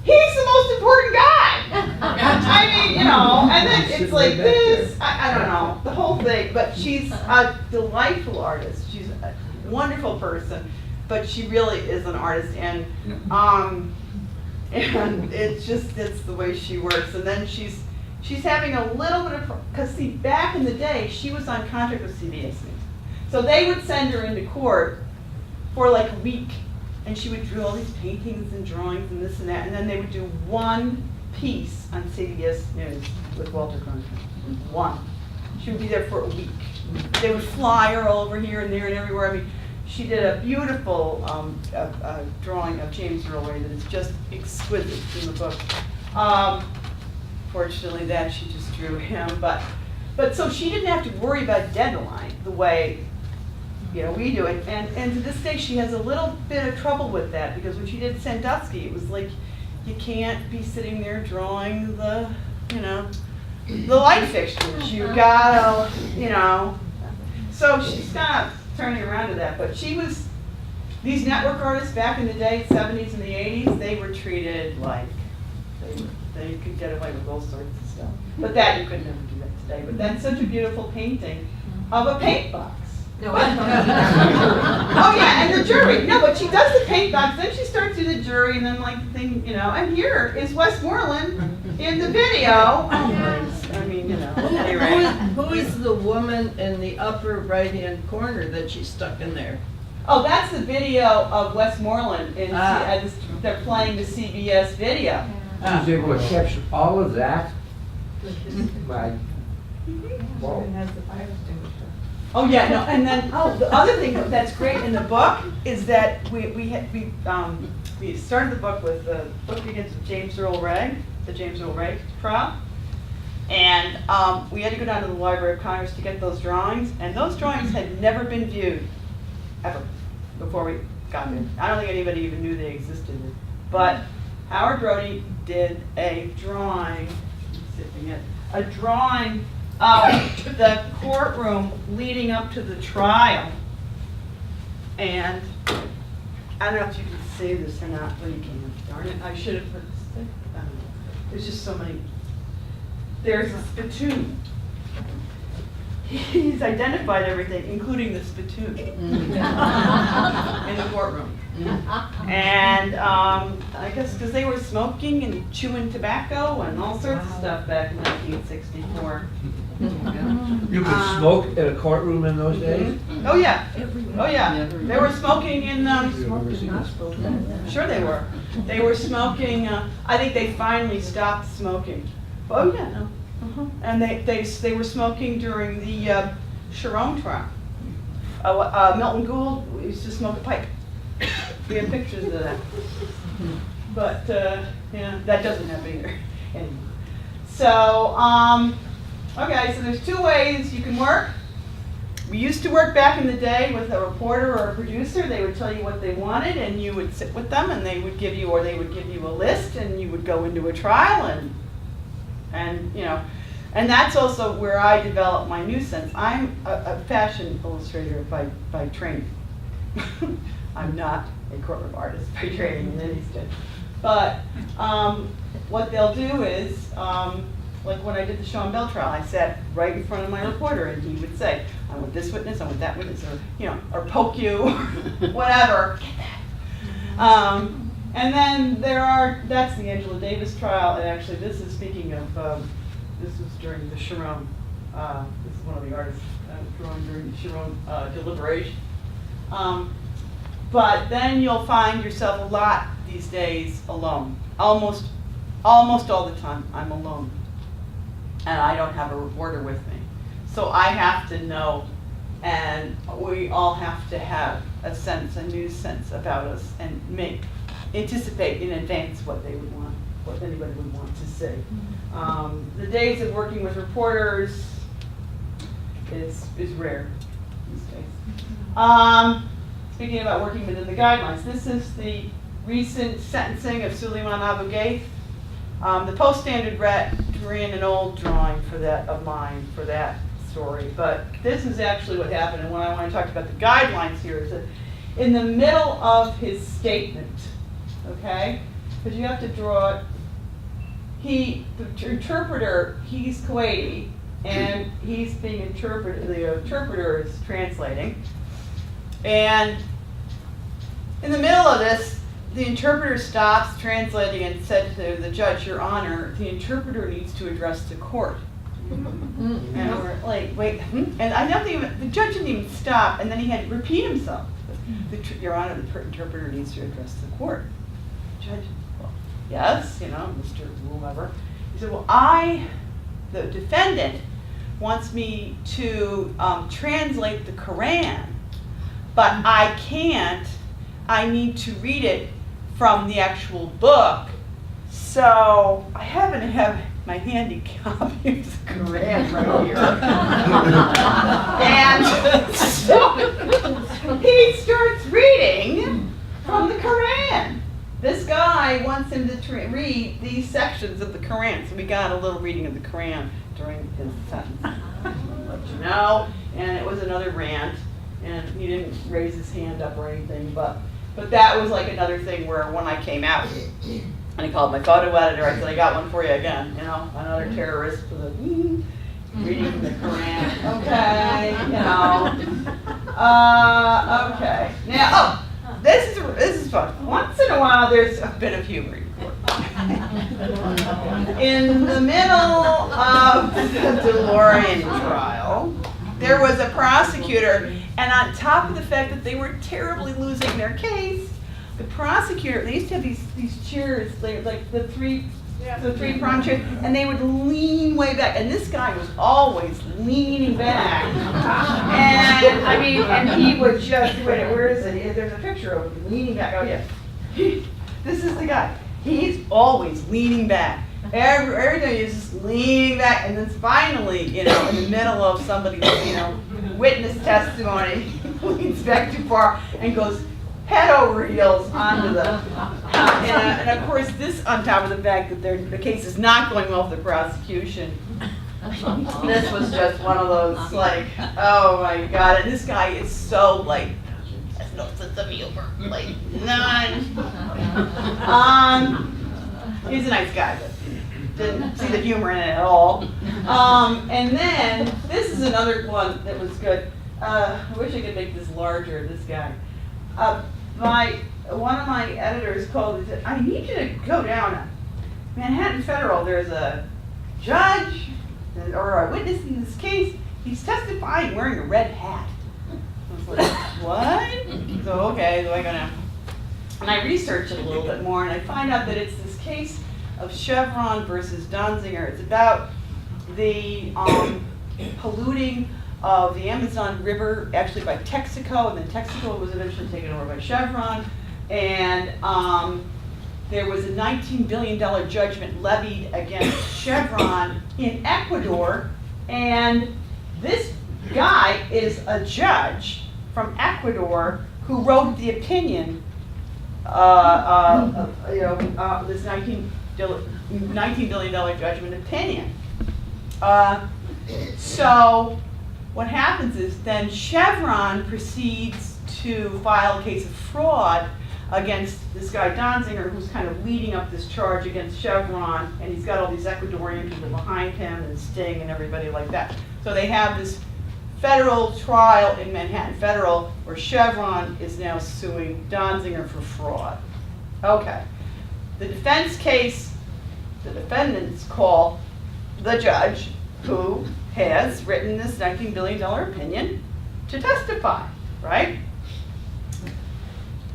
He's the most important guy. I mean, and then it's like this. I don't know the whole thing, but she's a delightful artist. She's a wonderful person, but she really is an artist, and it's the way she works. And then she's having a little bit of, because see, back in the day, she was on contract with CBS News, so they would send her into court for like a week. And she would draw all these paintings and drawings and this and that, and then they would do one piece on CBS News with Walter Cronkite. One. She would be there for a week. They would fly her all over here and there and everywhere. I mean, she did a beautiful drawing of James Earl Ray that is just exquisite in the book. Fortunately, that she just drew him, but so she didn't have to worry about deadline the way we do it, and to this day she has a little bit of trouble with that because when she did Sandusky, it was like you can't be sitting there drawing the light fixtures. You gotta, So she's kind of turning around to that, but she was these network artists back in the day, 70s and the 80s. They were treated like they could get away with all sorts of stuff, but that you could never do that today. But that's such a beautiful painting of a paint box. No, Oh yeah, and the jury. No, but she does the paint box, then she starts to the jury, and then like the thing, and here is Westmoreland in the video. I mean, anyway. Who is the woman in the upper right-hand corner that she stuck in there? Oh, that's the video of Westmoreland. They're playing the CBS video. She was able to capture all of that. My, whoa. Oh yeah, no, and then the other thing that's great in the book is that we started the book with the book begins with James Earl Ray, the James Earl Ray trial, and we had to go down to the Library of Congress to get those drawings, and those drawings had never been viewed ever before we got there. I don't think anybody even knew they existed, but Howard Brody did a drawing of the courtroom leading up to the trial. And I don't know if you can see this or not. Well, you can. Darn it. I should have put this thing. I don't know. There's just so many. There's a spittoon. He's identified everything, including the spittoon, in the courtroom. And I guess because they were smoking and chewing tobacco and all sorts of stuff back in 1964. You could smoke in a courtroom in those days? Oh yeah, oh yeah. They were smoking in. Sure they were. They were smoking. I think they finally stopped smoking. Oh yeah, no. And they were smoking during the Sharon trial. Milton Gould used to smoke a pipe. We have pictures of that. But that doesn't happen either anymore. So okay, so there's 2 ways you can work. We used to work back in the day with a reporter or a producer. They would tell you what they wanted, and you would sit with them, and they would give you a list, and you would go into a trial, and that's also where I developed my new sense. I'm a fashion illustrator by training. I'm not a courtroom artist by training in any sense. But what they'll do is like when I did the Sean Bell trial, I sat right in front of my reporter and he would say, I want this witness, I want that witness, or, or poke you, or whatever. And then that's the Angela Davis trial, and actually this is speaking of, this was during the Sharon, this is one of the artists drawing during the Sharon deliberation. But then you'll find yourself a lot these days alone. Almost all the time, I'm alone. And I don't have a reporter with me. So I have to know, and we all have to have a news sense about us, and anticipate in advance what they would want, what anybody would want to say. The days of working with reporters is rare these days. Speaking about working within the guidelines, this is the recent sentencing of Suleiman Abu Ghaith. The Post Standard ran an old drawing of mine for that story, but this is actually what happened. And when I want to talk about the guidelines here is that in the middle of his statement, okay, because you have to draw it. The interpreter, he's Kuwaiti, and he's being interpreted. The interpreter is translating, and in the middle of this, the interpreter stops translating and said to the judge, Your Honor, the interpreter needs to address the court. And we're like, wait, and I don't even, the judge didn't even stop, and then he had to repeat himself. Your Honor, the interpreter needs to address the court. Judge, well, yes, Mr. Whoever. He said, well, the defendant wants me to translate the Quran, but I can't. I need to read it from the actual book. So I happen to have my handy copy of the Quran right here. And so he starts reading from the Quran. This guy wants him to read these sections of the Quran. So we got a little reading of the Quran during his sentence. I'll let you know. And it was another rant. And he didn't raise his hand up or anything, but that was like another thing where when I came out, and I called my photo editor, I said, I got one for you again, another terrorist for the reading from the Quran. Okay, okay. Now, this is fun. Once in a while, there's a bit of humor in court. In the middle of the DeLorean trial, there was a prosecutor, and on top of the fact that they were terribly losing their case, the prosecutor, they used to have these chairs, like the three-pronged chairs, and they would lean way back, and this guy was always leaning back. And and he would just, where is it? There's a picture of him leaning back. Oh yeah, this is the guy. He's always leaning back. Everything is just leaning back, and then finally, in the middle of somebody's, witness testimony, he leans back too far and goes head over heels onto the, and of course this on top of the fact that the case is not going well for the prosecution. This was just one of those like, oh my God, and this guy is so has no sense of humor, none. He's a nice guy, but didn't see the humor in it at all. And then, this is another one that was good. I wish I could make this larger, this guy. One of my editors called and said, I need you to go down to Manhattan Federal. There's a judge or a witness in this case. He's testifying wearing a red hat. I was like, what? So, okay, so I go down. And I research it a little bit more, and I find out that it's this case of Chevron versus Donziger. It's about the polluting of the Amazon River, actually by Texaco, and then Texaco was eventually taken over by Chevron. And there was a $19 billion judgment levied against Chevron in Ecuador, and this guy is a judge from Ecuador who wrote the opinion, this $19 billion judgment opinion. So what happens is then Chevron proceeds to file a case of fraud against this guy Donziger, who's kind of leading up this charge against Chevron, and he's got all these Ecuadorian people behind him, and Sting and everybody like that. So they have this federal trial in Manhattan Federal where Chevron is now suing Donziger for fraud. Okay. The defense case, the defendants call the judge who has written this $19 billion opinion to testify, right?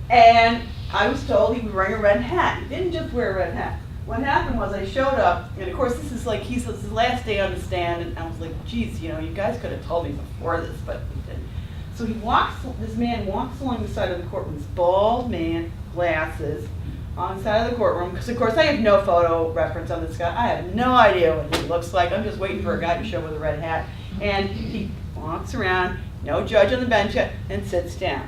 And I was told he was wearing a red hat. He didn't just wear a red hat. What happened was I showed up, and of course this is like it's his last day on the stand, and I was like, geez, you know, you guys could have told me before this, but he didn't. So this man walks along the side of the courtroom, this bald man, glasses, on the side of the courtroom, because of course I have no photo reference on this guy. I have no idea what he looks like. I'm just waiting for a guy to show with a red hat. And he walks around, no judge on the bench yet, and sits down.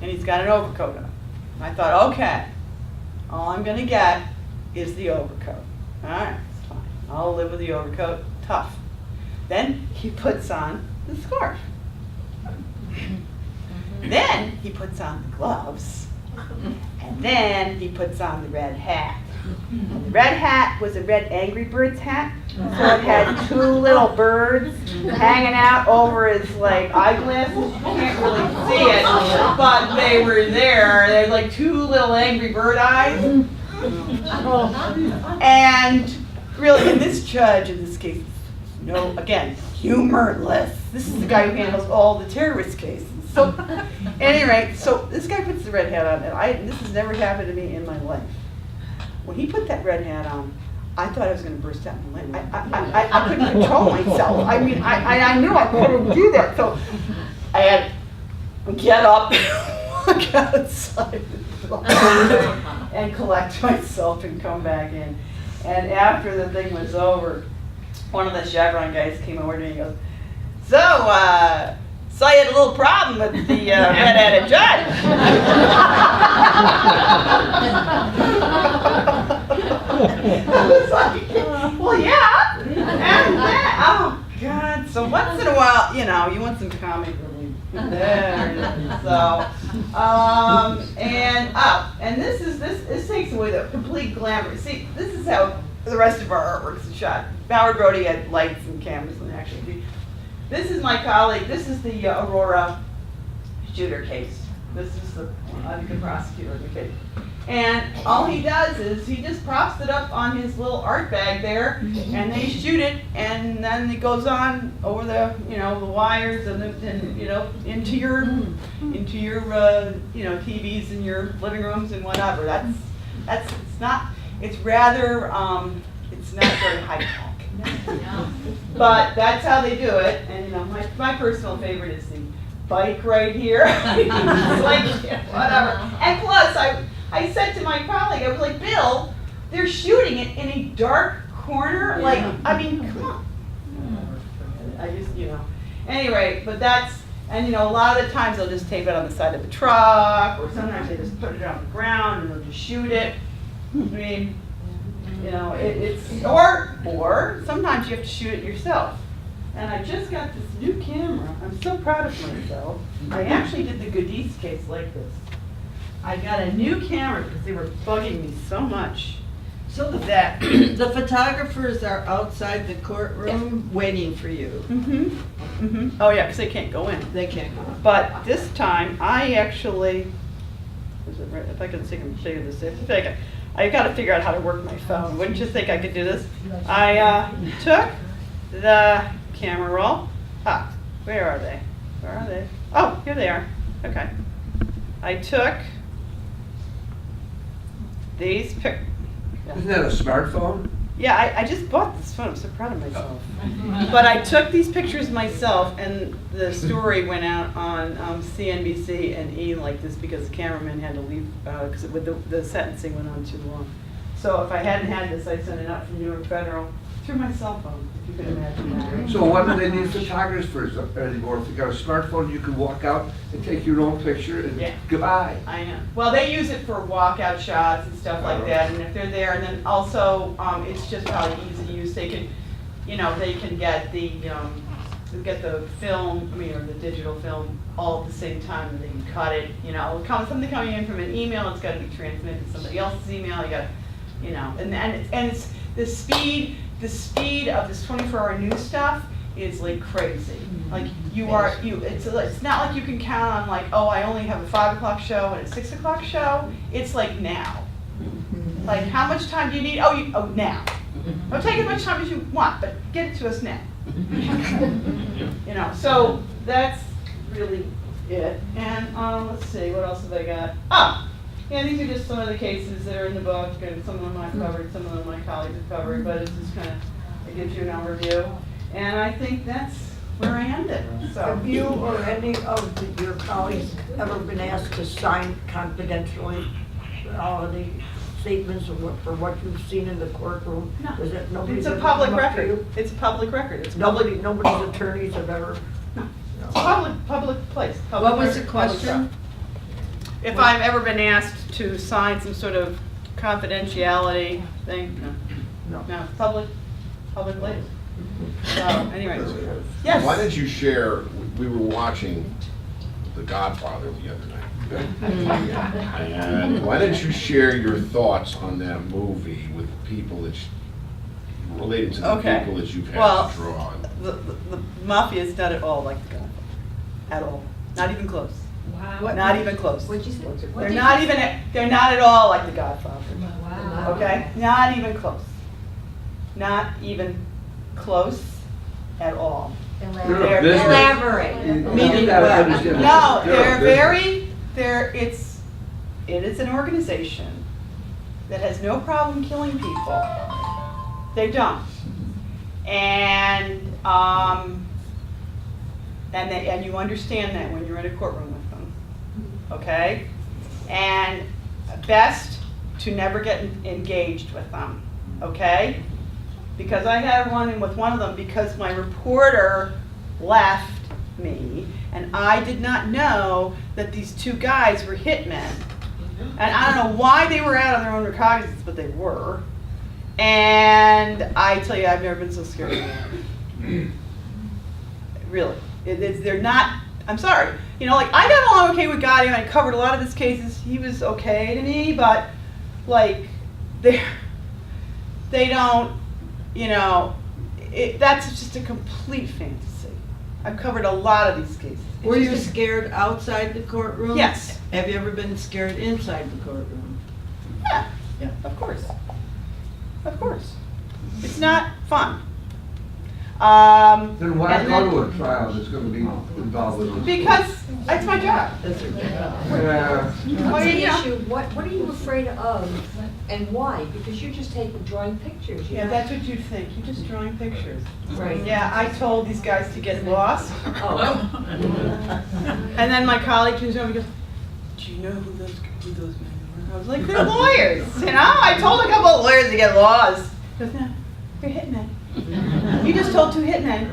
And he's got an overcoat on. And I thought, okay, all I'm going to get is the overcoat. All right, it's fine. I'll live with the overcoat. Tough. Then he puts on the scarf. Then he puts on the gloves. And then he puts on the red hat. And the red hat was a red Angry Birds hat. So it had 2 little birds hanging out over his eyeglasses. You can't really see it, but they were there. They had like 2 little Angry Bird eyes. And really, and this judge in this case, again, humorless. This is the guy who handles all the terrorist cases. So, at any rate, so this guy puts the red hat on, and this has never happened to me in my life. When he put that red hat on, I thought I was going to burst out in laugh. I couldn't control myself. I mean, I knew I couldn't do that. So I had to get up, walk outside, and collect myself and come back in. And after the thing was over, one of the Chevron guys came over to me and goes, so I had a little problem with the red-headed judge. I was like, well, yeah. And then, oh, God. So once in a while, you want some comic relief. There it is. So, and this takes away the complete glamour. See, this is how the rest of our artworks is shot. Howard Brody had lights and cameras and actually. This is my colleague. This is the Aurora shooter case. This is the prosecutor of the case. And all he does is he just props it up on his little art bag there, and they shoot it, and then it goes on over the the wires and into your TVs in your living rooms and whatever. It's not very high tech. But that's how they do it, and my personal favorite is the bike right here. It's like whatever. And plus, I said to my colleague, I was like, Bill, they're shooting it in a dark corner. Like, I mean, come on. I just Anyway, but that's a lot of the times they'll just tape it on the side of the truck, or sometimes they just put it on the ground and they'll just shoot it. I mean. Or sometimes you have to shoot it yourself. And I just got this new camera. I'm so proud of myself. I actually did the Goodies case like this. I got a new camera because they were bugging me so much. So the photographers are outside the courtroom waiting for you. Oh yeah, because they can't go in. They can't go in. But this time I actually, if I can see, I can show you this. I got to figure out how to work my phone. Wouldn't you think I could do this? I took the camera roll. Where are they? Oh, here they are. Okay. I took these pictures. Isn't that a smartphone? Yeah, I just bought this phone. I'm so proud of myself. But I took these pictures myself, and the story went out on CNBC and E like this because the cameraman had to leave because the sentencing went on too long. So if I hadn't had this, I'd send it out from New York Federal through my cell phone, if you can imagine that. So what do they need photographers anymore? If you got a smartphone, you can walk out and take your own picture and goodbye. I know. Well, they use it for walkout shots and stuff like that, and if they're there, and then also it's just probably easy to use. They can, they can get the get the film, or the digital film all at the same time, and then you cut it, something coming in from an email, it's gotta be transmitted to somebody else's email, you got, and it's the speed of this 24-hour news stuff is like crazy. Like it's not like you can count on like, oh, I only have a 5 o'clock show and a 6 o'clock show. It's like now. Like, how much time do you need? Oh, now. Don't take as much time as you want, but get it to us now. So that's really it. And let's see, what else have I got? These are just some of the cases that are in the book, and some of them I've covered, some of them my colleagues have covered, but it's just kind of, it gives you an overview. And I think that's where I ended. So, Have you or any of your colleagues ever been asked to sign confidentially all of the statements for what you've seen in the courtroom? No. Is it nobody's it's a ever public come up to record. you? It's a public record. It's public. Nobody's attorneys have ever. No. It's a public place. What was the record, public question? stuff. If I've ever been asked to sign some sort of confidentiality thing, no. No, it's public place. So, anyway, yes. Why didn't you share, we were watching The Godfather the other night. And why didn't you share your thoughts on that movie with people that, related to the people that you've had to draw on? The mafia is not at all like The Godfather. At all. Not even close. Wow. Not even close. What'd you say? They're not at all like The Godfather. Wow. Okay? Not even close. Not even close at all. They're a business. Elaborate. You gotta understand. No, They're a business. it is an organization that has no problem killing people. They don't. And you understand that when you're in a courtroom with them, okay? And best to never get engaged with them, okay? Because I had one with one of them because my reporter left me, and I did not know that these two guys were hitmen. And I don't know why they were out on their own recognizance, but they were. And I tell you, I've never been so scared of them. Really. They're not, I'm sorry. Like, I got along okay with Gotti, and I covered a lot of his cases. He was okay to me, but, like, they don't, that's just a complete fantasy. I've covered a lot of these cases. Were you scared outside the courtroom? Yes. Have you ever been scared inside the courtroom? Yeah, Yeah. of course. Of course. It's not fun. Then why and go to a trial that's gonna be involved with this? Because it's my job. That's okay. Yeah. Well, What's the you know. issue? What are you afraid of, and why? Because you're just drawing pictures. Yeah, that's what you think. You're just drawing pictures. Right. Yeah, I told these guys to get lost. Oh. And then my colleague comes over and goes, do you know who those men were? I was like, they're lawyers, I told a couple of lawyers to get lost. He goes, no, they're hitmen. You just told two hitmen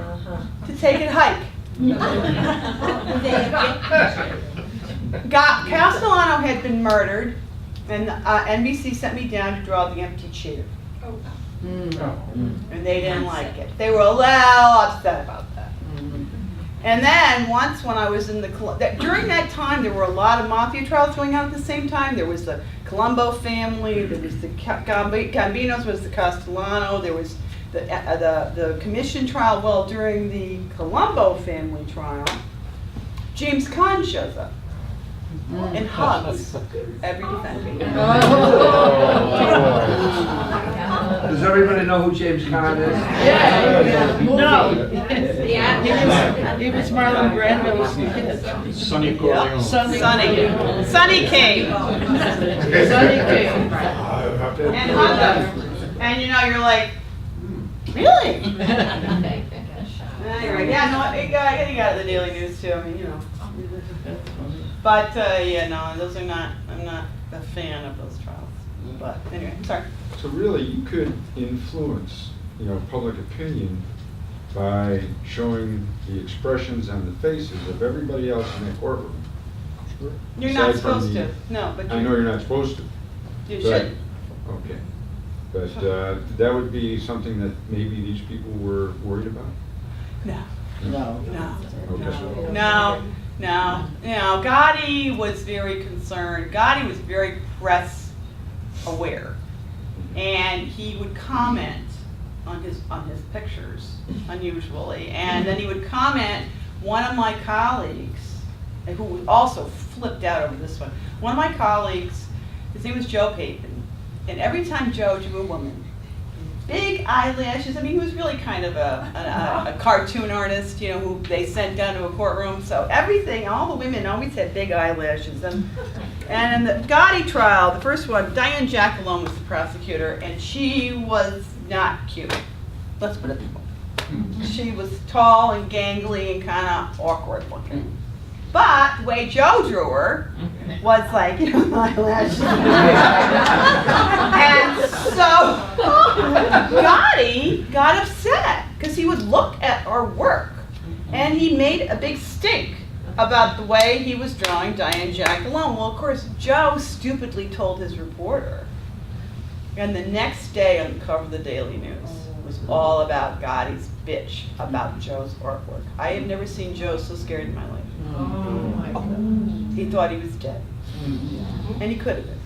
to take a hike. Castellano had been murdered, and NBC sent me down to draw the empty chair. And they didn't like it. They were a little upset about that. And then once when I was in during that time, there were a lot of mafia trials going on at the same time. There was the Colombo family, there was the Gambinos, was the Castellano, there was the commission trial. Well, during the Colombo family trial, James Caan shows up and hugs every defendant. Does everybody know who James Caan is? No. He was Marlon Brando's kid. Sonny Corleone. Sonny came. Sonny came. And hugged him. And you're like, really? Anyway, he got the Daily News too. But those are not. I'm not a fan of those trials. But anyway, sorry. So really, you could influence, public opinion by showing the expressions on the faces of everybody else in the courtroom. You're not Aside from supposed to. No, but I know you're not supposed to. you but- should. Okay. But that would be something that maybe these people were worried about? No. No. No. Gotti was very concerned. Gotti was very press aware, and he would comment on his pictures unusually, and then he would comment. One of my colleagues, who also flipped out over this one. One of my colleagues, his name was Joe Papin, and every time Joe drew a woman, big eyelashes. I mean, he was really kind of a cartoon artist, you know, who they sent down to a courtroom. So everything, all the women always had big eyelashes. And in the Gotti trial, the first one, Diane Jackalone was the prosecutor, and she was not cute. Let's put it that way. She was tall and gangly and kind of awkward looking. But the way Joe drew her was like, you know, eyelashes. And so Gotti got upset because he would look at our work and he made a big stink about the way he was drawing Diane Jackalone. Well, of course, Joe stupidly told his reporter. And the next day on the cover of the Daily News was all about Gotti's bitch about Joe's artwork. I have never seen Joe so scared in my life. He thought he was dead. And he could have been,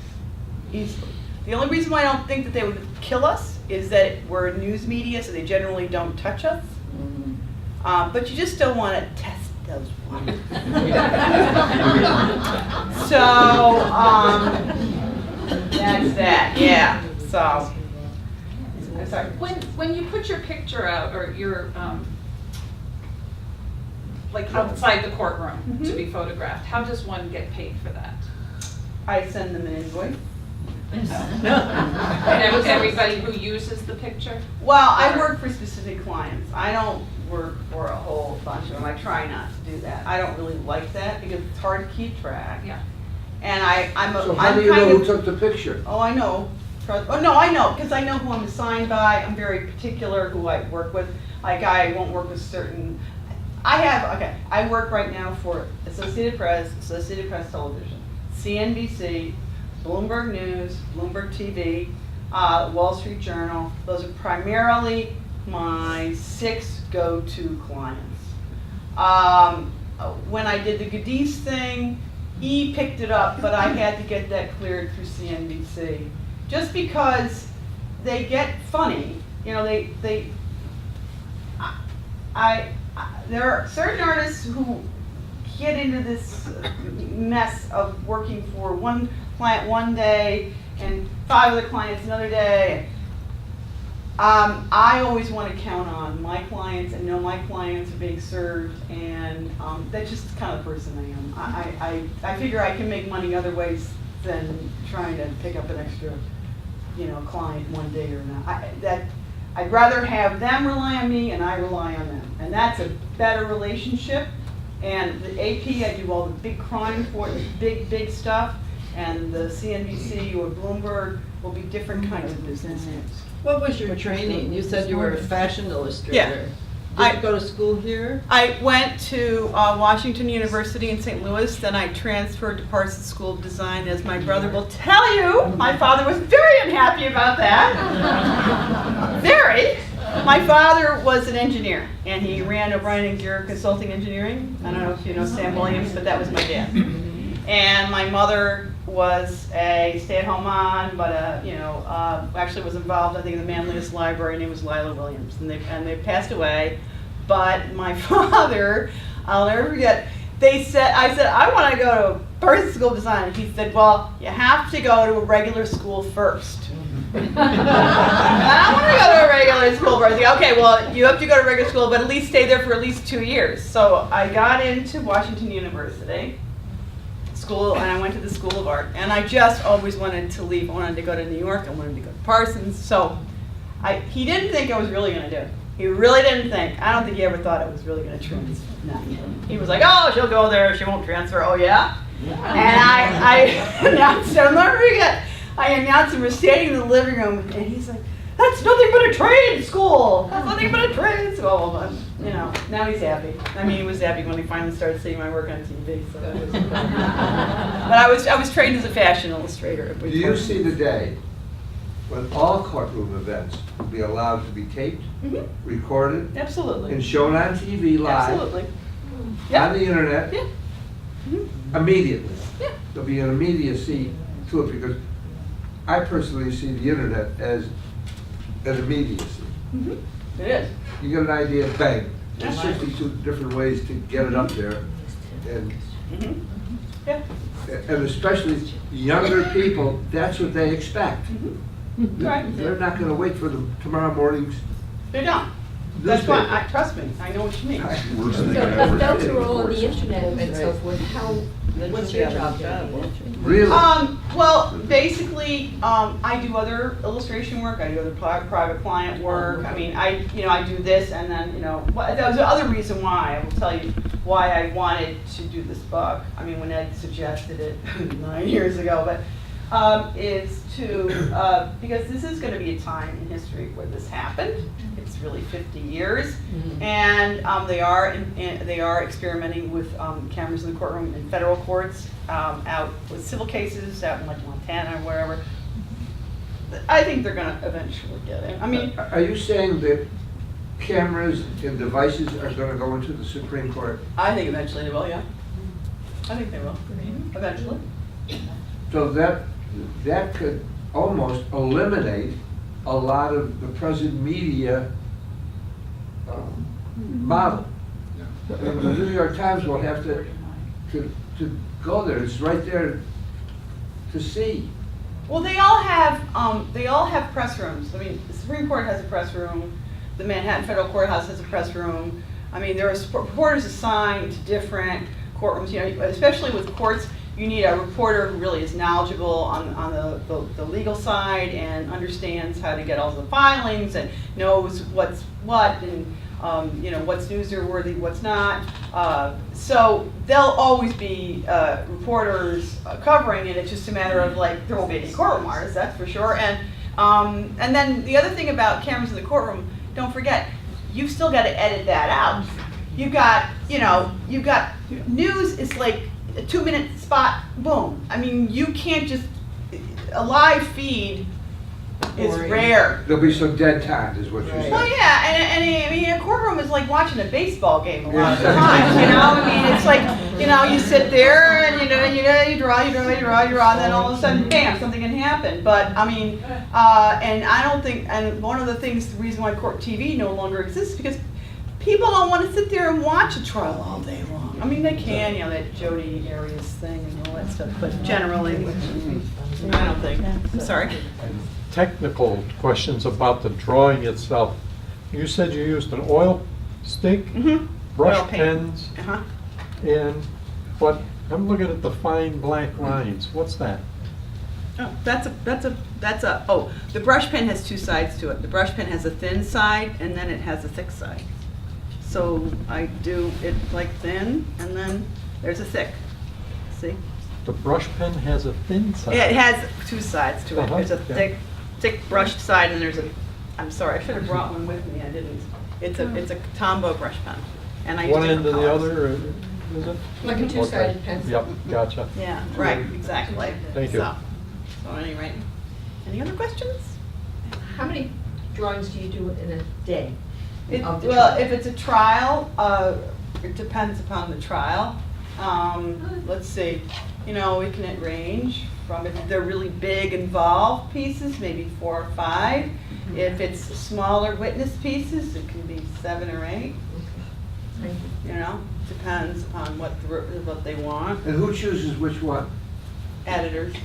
easily. The only reason why I don't think that they would kill us is that we're news media, so they generally don't touch us. But you just don't want to test those ones. So, that's that, yeah. So, sorry. When you put your picture out, or your, like outside the courtroom to be photographed, how does one get paid for that? I send them an invoice. And everybody who uses the picture? Well, I work for specific clients. I don't work for a whole bunch of them. I try not to do that. I don't really like that because it's hard to keep track. Yeah. And So how do you know who took the picture? Oh, I know. Oh, no, I know, because I know who I'm assigned by. I'm very particular who I work with. Like, I won't work with certain, I work right now for Associated Press Television, CNBC, Bloomberg News, Bloomberg TV, Wall Street Journal. Those are primarily my 6 go-to clients. When I did the Gotti thing, he picked it up, but I had to get that cleared through CNBC. Just because they get funny, you know, there are certain artists who get into this mess of working for one client one day and 5 other clients another day. I always want to count on my clients and know my clients are being served, and that's just the kind of person I am. I figure I can make money other ways than trying to pick up an extra, you know, client one day or not. I'd rather have them rely on me and I rely on them, and that's a better relationship. And the AP, I do all the big crime for the big stuff, and the CNBC or Bloomberg will be different kinds of businesses. What was your training? You said you were a fashion illustrator. Yeah. Did you go to school here? I went to Washington University in St. Louis, then I transferred to Parsons School of Design. As my brother will tell you, my father was very unhappy about that. Very. My father was an engineer, and he ran O'Brien & Gear Consulting Engineering. I don't know if you know Sam Williams, but that was my dad. And my mother was a stay-at-home mom, but actually was involved, I think, in the Manlius Library. Her name was Lila Williams, and they passed away. But my father, I'll never forget. I said I want to go to Parsons School of Design. And he said, well, you have to go to a regular school first. I want to go to a regular school first. Okay, well, you have to go to regular school, but at least stay there for at least 2 years. So I got into Washington University School, and I went to the School of Art, and I just always wanted to leave. I wanted to go to New York. I wanted to go to Parsons. So he didn't think I was really going to do it. He really didn't think. I don't think he ever thought I was really going to transfer. No. He was like, oh, she'll go there. She won't transfer. Oh, yeah? And I announced him. I'll never forget. I announced him. We're standing in the living room, and he's like, that's nothing but a trade school. That's nothing but a trade school. But, you know, now he's happy. I mean, he was happy when he finally started seeing my work on TV. So that was but I was trained as a fashion illustrator. Do you see the day when all courtroom events will be allowed to be taped, Mhm. recorded, Absolutely. and shown on TV live, Absolutely. on Yeah. the internet, Yeah. Mhm. immediately. Yeah. There'll be an immediacy to it, because I personally see the internet as an immediacy. Mhm. It is. You get an idea, bang, there's 62 different ways to get it up there. And Mhm. Yeah. and especially younger people, that's what they expect. Right. They're not gonna wait for the tomorrow morning's They don't. That's why, newspaper. trust me, I know what you mean. Worst thing So, I ever those did, are of all on course. the internet and so forth, what's your job doing? Really? Well, basically, I do other illustration work, I do other private client work. I mean, I do this, and then, that was the other reason why, I will tell you why I wanted to do this book. I mean, when Ed suggested it 9 years ago, but, is to, because this is gonna be a time in history where this happened. It's really 50 years. And they are experimenting with cameras in the courtroom in federal courts, out with civil cases out in like Montana or wherever. I think they're gonna eventually get it. I mean, Are you saying that cameras and devices are gonna go into the Supreme Court? I think eventually they will, yeah. I think they will, eventually. So that could almost eliminate a lot of the present media model. And the New York Times will have to go there, it's right there to see. Well, they all have press rooms. I mean, the Supreme Court has a press room, the Manhattan Federal Courthouse has a press room. I mean, there are reporters assigned to different courtrooms, especially with courts. You need a reporter who really is knowledgeable on the legal side and understands how to get all the filings and knows what's what and what's newsworthy, what's not. So there'll always be reporters covering it. It's just a matter of there won't be any courtroom artists, that's for sure. And then the other thing about cameras in the courtroom, don't forget, you've still got to edit that out. You've got news is like a 2-minute spot, boom. I mean, you can't just, a live feed is rare. There'll be some dead time, is what you're saying. Well, yeah, and I mean, a courtroom is like watching a baseball game a lot of the time, I mean, it's like, you sit there and, you draw, and then all of a sudden, bam, something can happen. But, I mean, and I don't think, and one of the things, the reason why court TV no longer exists is because people don't want to sit there and watch a trial all day long. I mean, they can, that Jody Arias thing and all that stuff, but generally, I don't think. I'm sorry. Technical questions about the drawing itself. You said you used an oil stick, brush Oil paint. pens, Uh-huh. and what? I'm looking at the fine black lines. What's that? Oh, the brush pen has two sides to it. The brush pen has a thin side and then it has a thick side. So I do it like thin and then there's a thick. See? The brush pen has a thin side. Yeah, it has two sides to it. Uh-huh, There's a yeah. thick brushed side and there's I'm sorry, I should have brought one with me. I didn't. It's a Tombow brush pen. And I use One different end to the colors. other, is it? Like a two-sided pencil. Yep, gotcha. Yeah, right, exactly. Thank you. So at any rate, any other questions? How many drawings do you do in a day? Of the Well, trial? if it's a trial, it depends upon the trial. Let's see, it can range from, if they're really big involved pieces, maybe 4 or 5. If it's smaller witness pieces, it can be 7 or 8. Thank you. Depends upon what they want. And who chooses which one? Editors.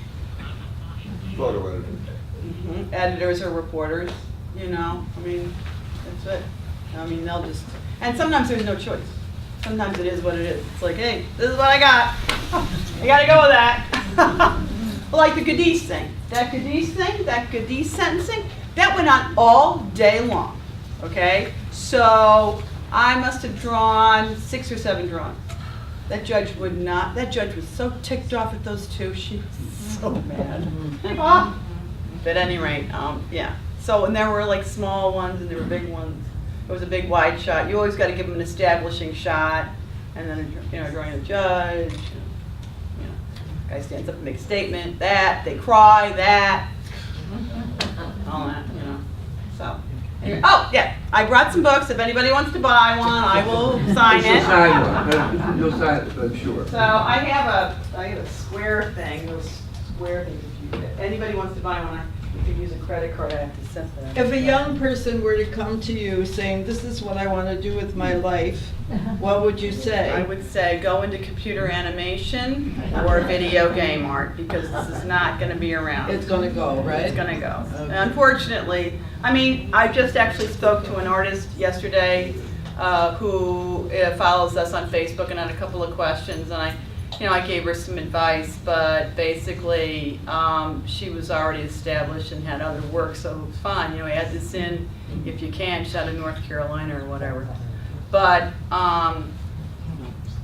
Photo editor. Editors or reporters, I mean, that's it. I mean, they'll just, and sometimes there's no choice. Sometimes it is what it is. It's like, hey, this is what I got. I gotta go with that. Like the Gotti thing. That Gotti sentencing, that went on all day long, okay? So I must have drawn 6 or 7 drawings. That judge was so ticked off at those two, she was so mad. But at any rate, yeah. So, and there were like small ones and there were big ones. It was a big wide shot. You always got to give them an establishing shot, and then drawing the judge. Guy stands up and makes a statement. That they cry. That. all that, you know, so. Anyway, oh, yeah, I brought some books. If anybody wants to buy one, I will sign You'll it. sign one, you'll sign it, I'm sure. So I have a square thing, those square things. If anybody wants to buy one, you can use a credit card. I have to set them. If a young person were to come to you saying, this is what I want to do with my life, what would you say? I would say go into computer animation or video game art, because this is not going to be around. It's going to go, right? It's going to go. Okay. Unfortunately, I mean, I just actually spoke to an artist yesterday who follows us on Facebook and had a couple of questions, and I gave her some advice, but basically she was already established and had other work, so it was fine. Add this in if you can. She's out of North Carolina or whatever. But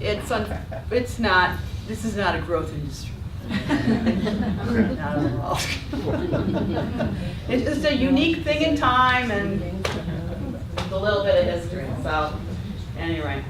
it's not. This is not a growth industry. Not at all. It's just a unique thing in time and a little bit of history. So anyway.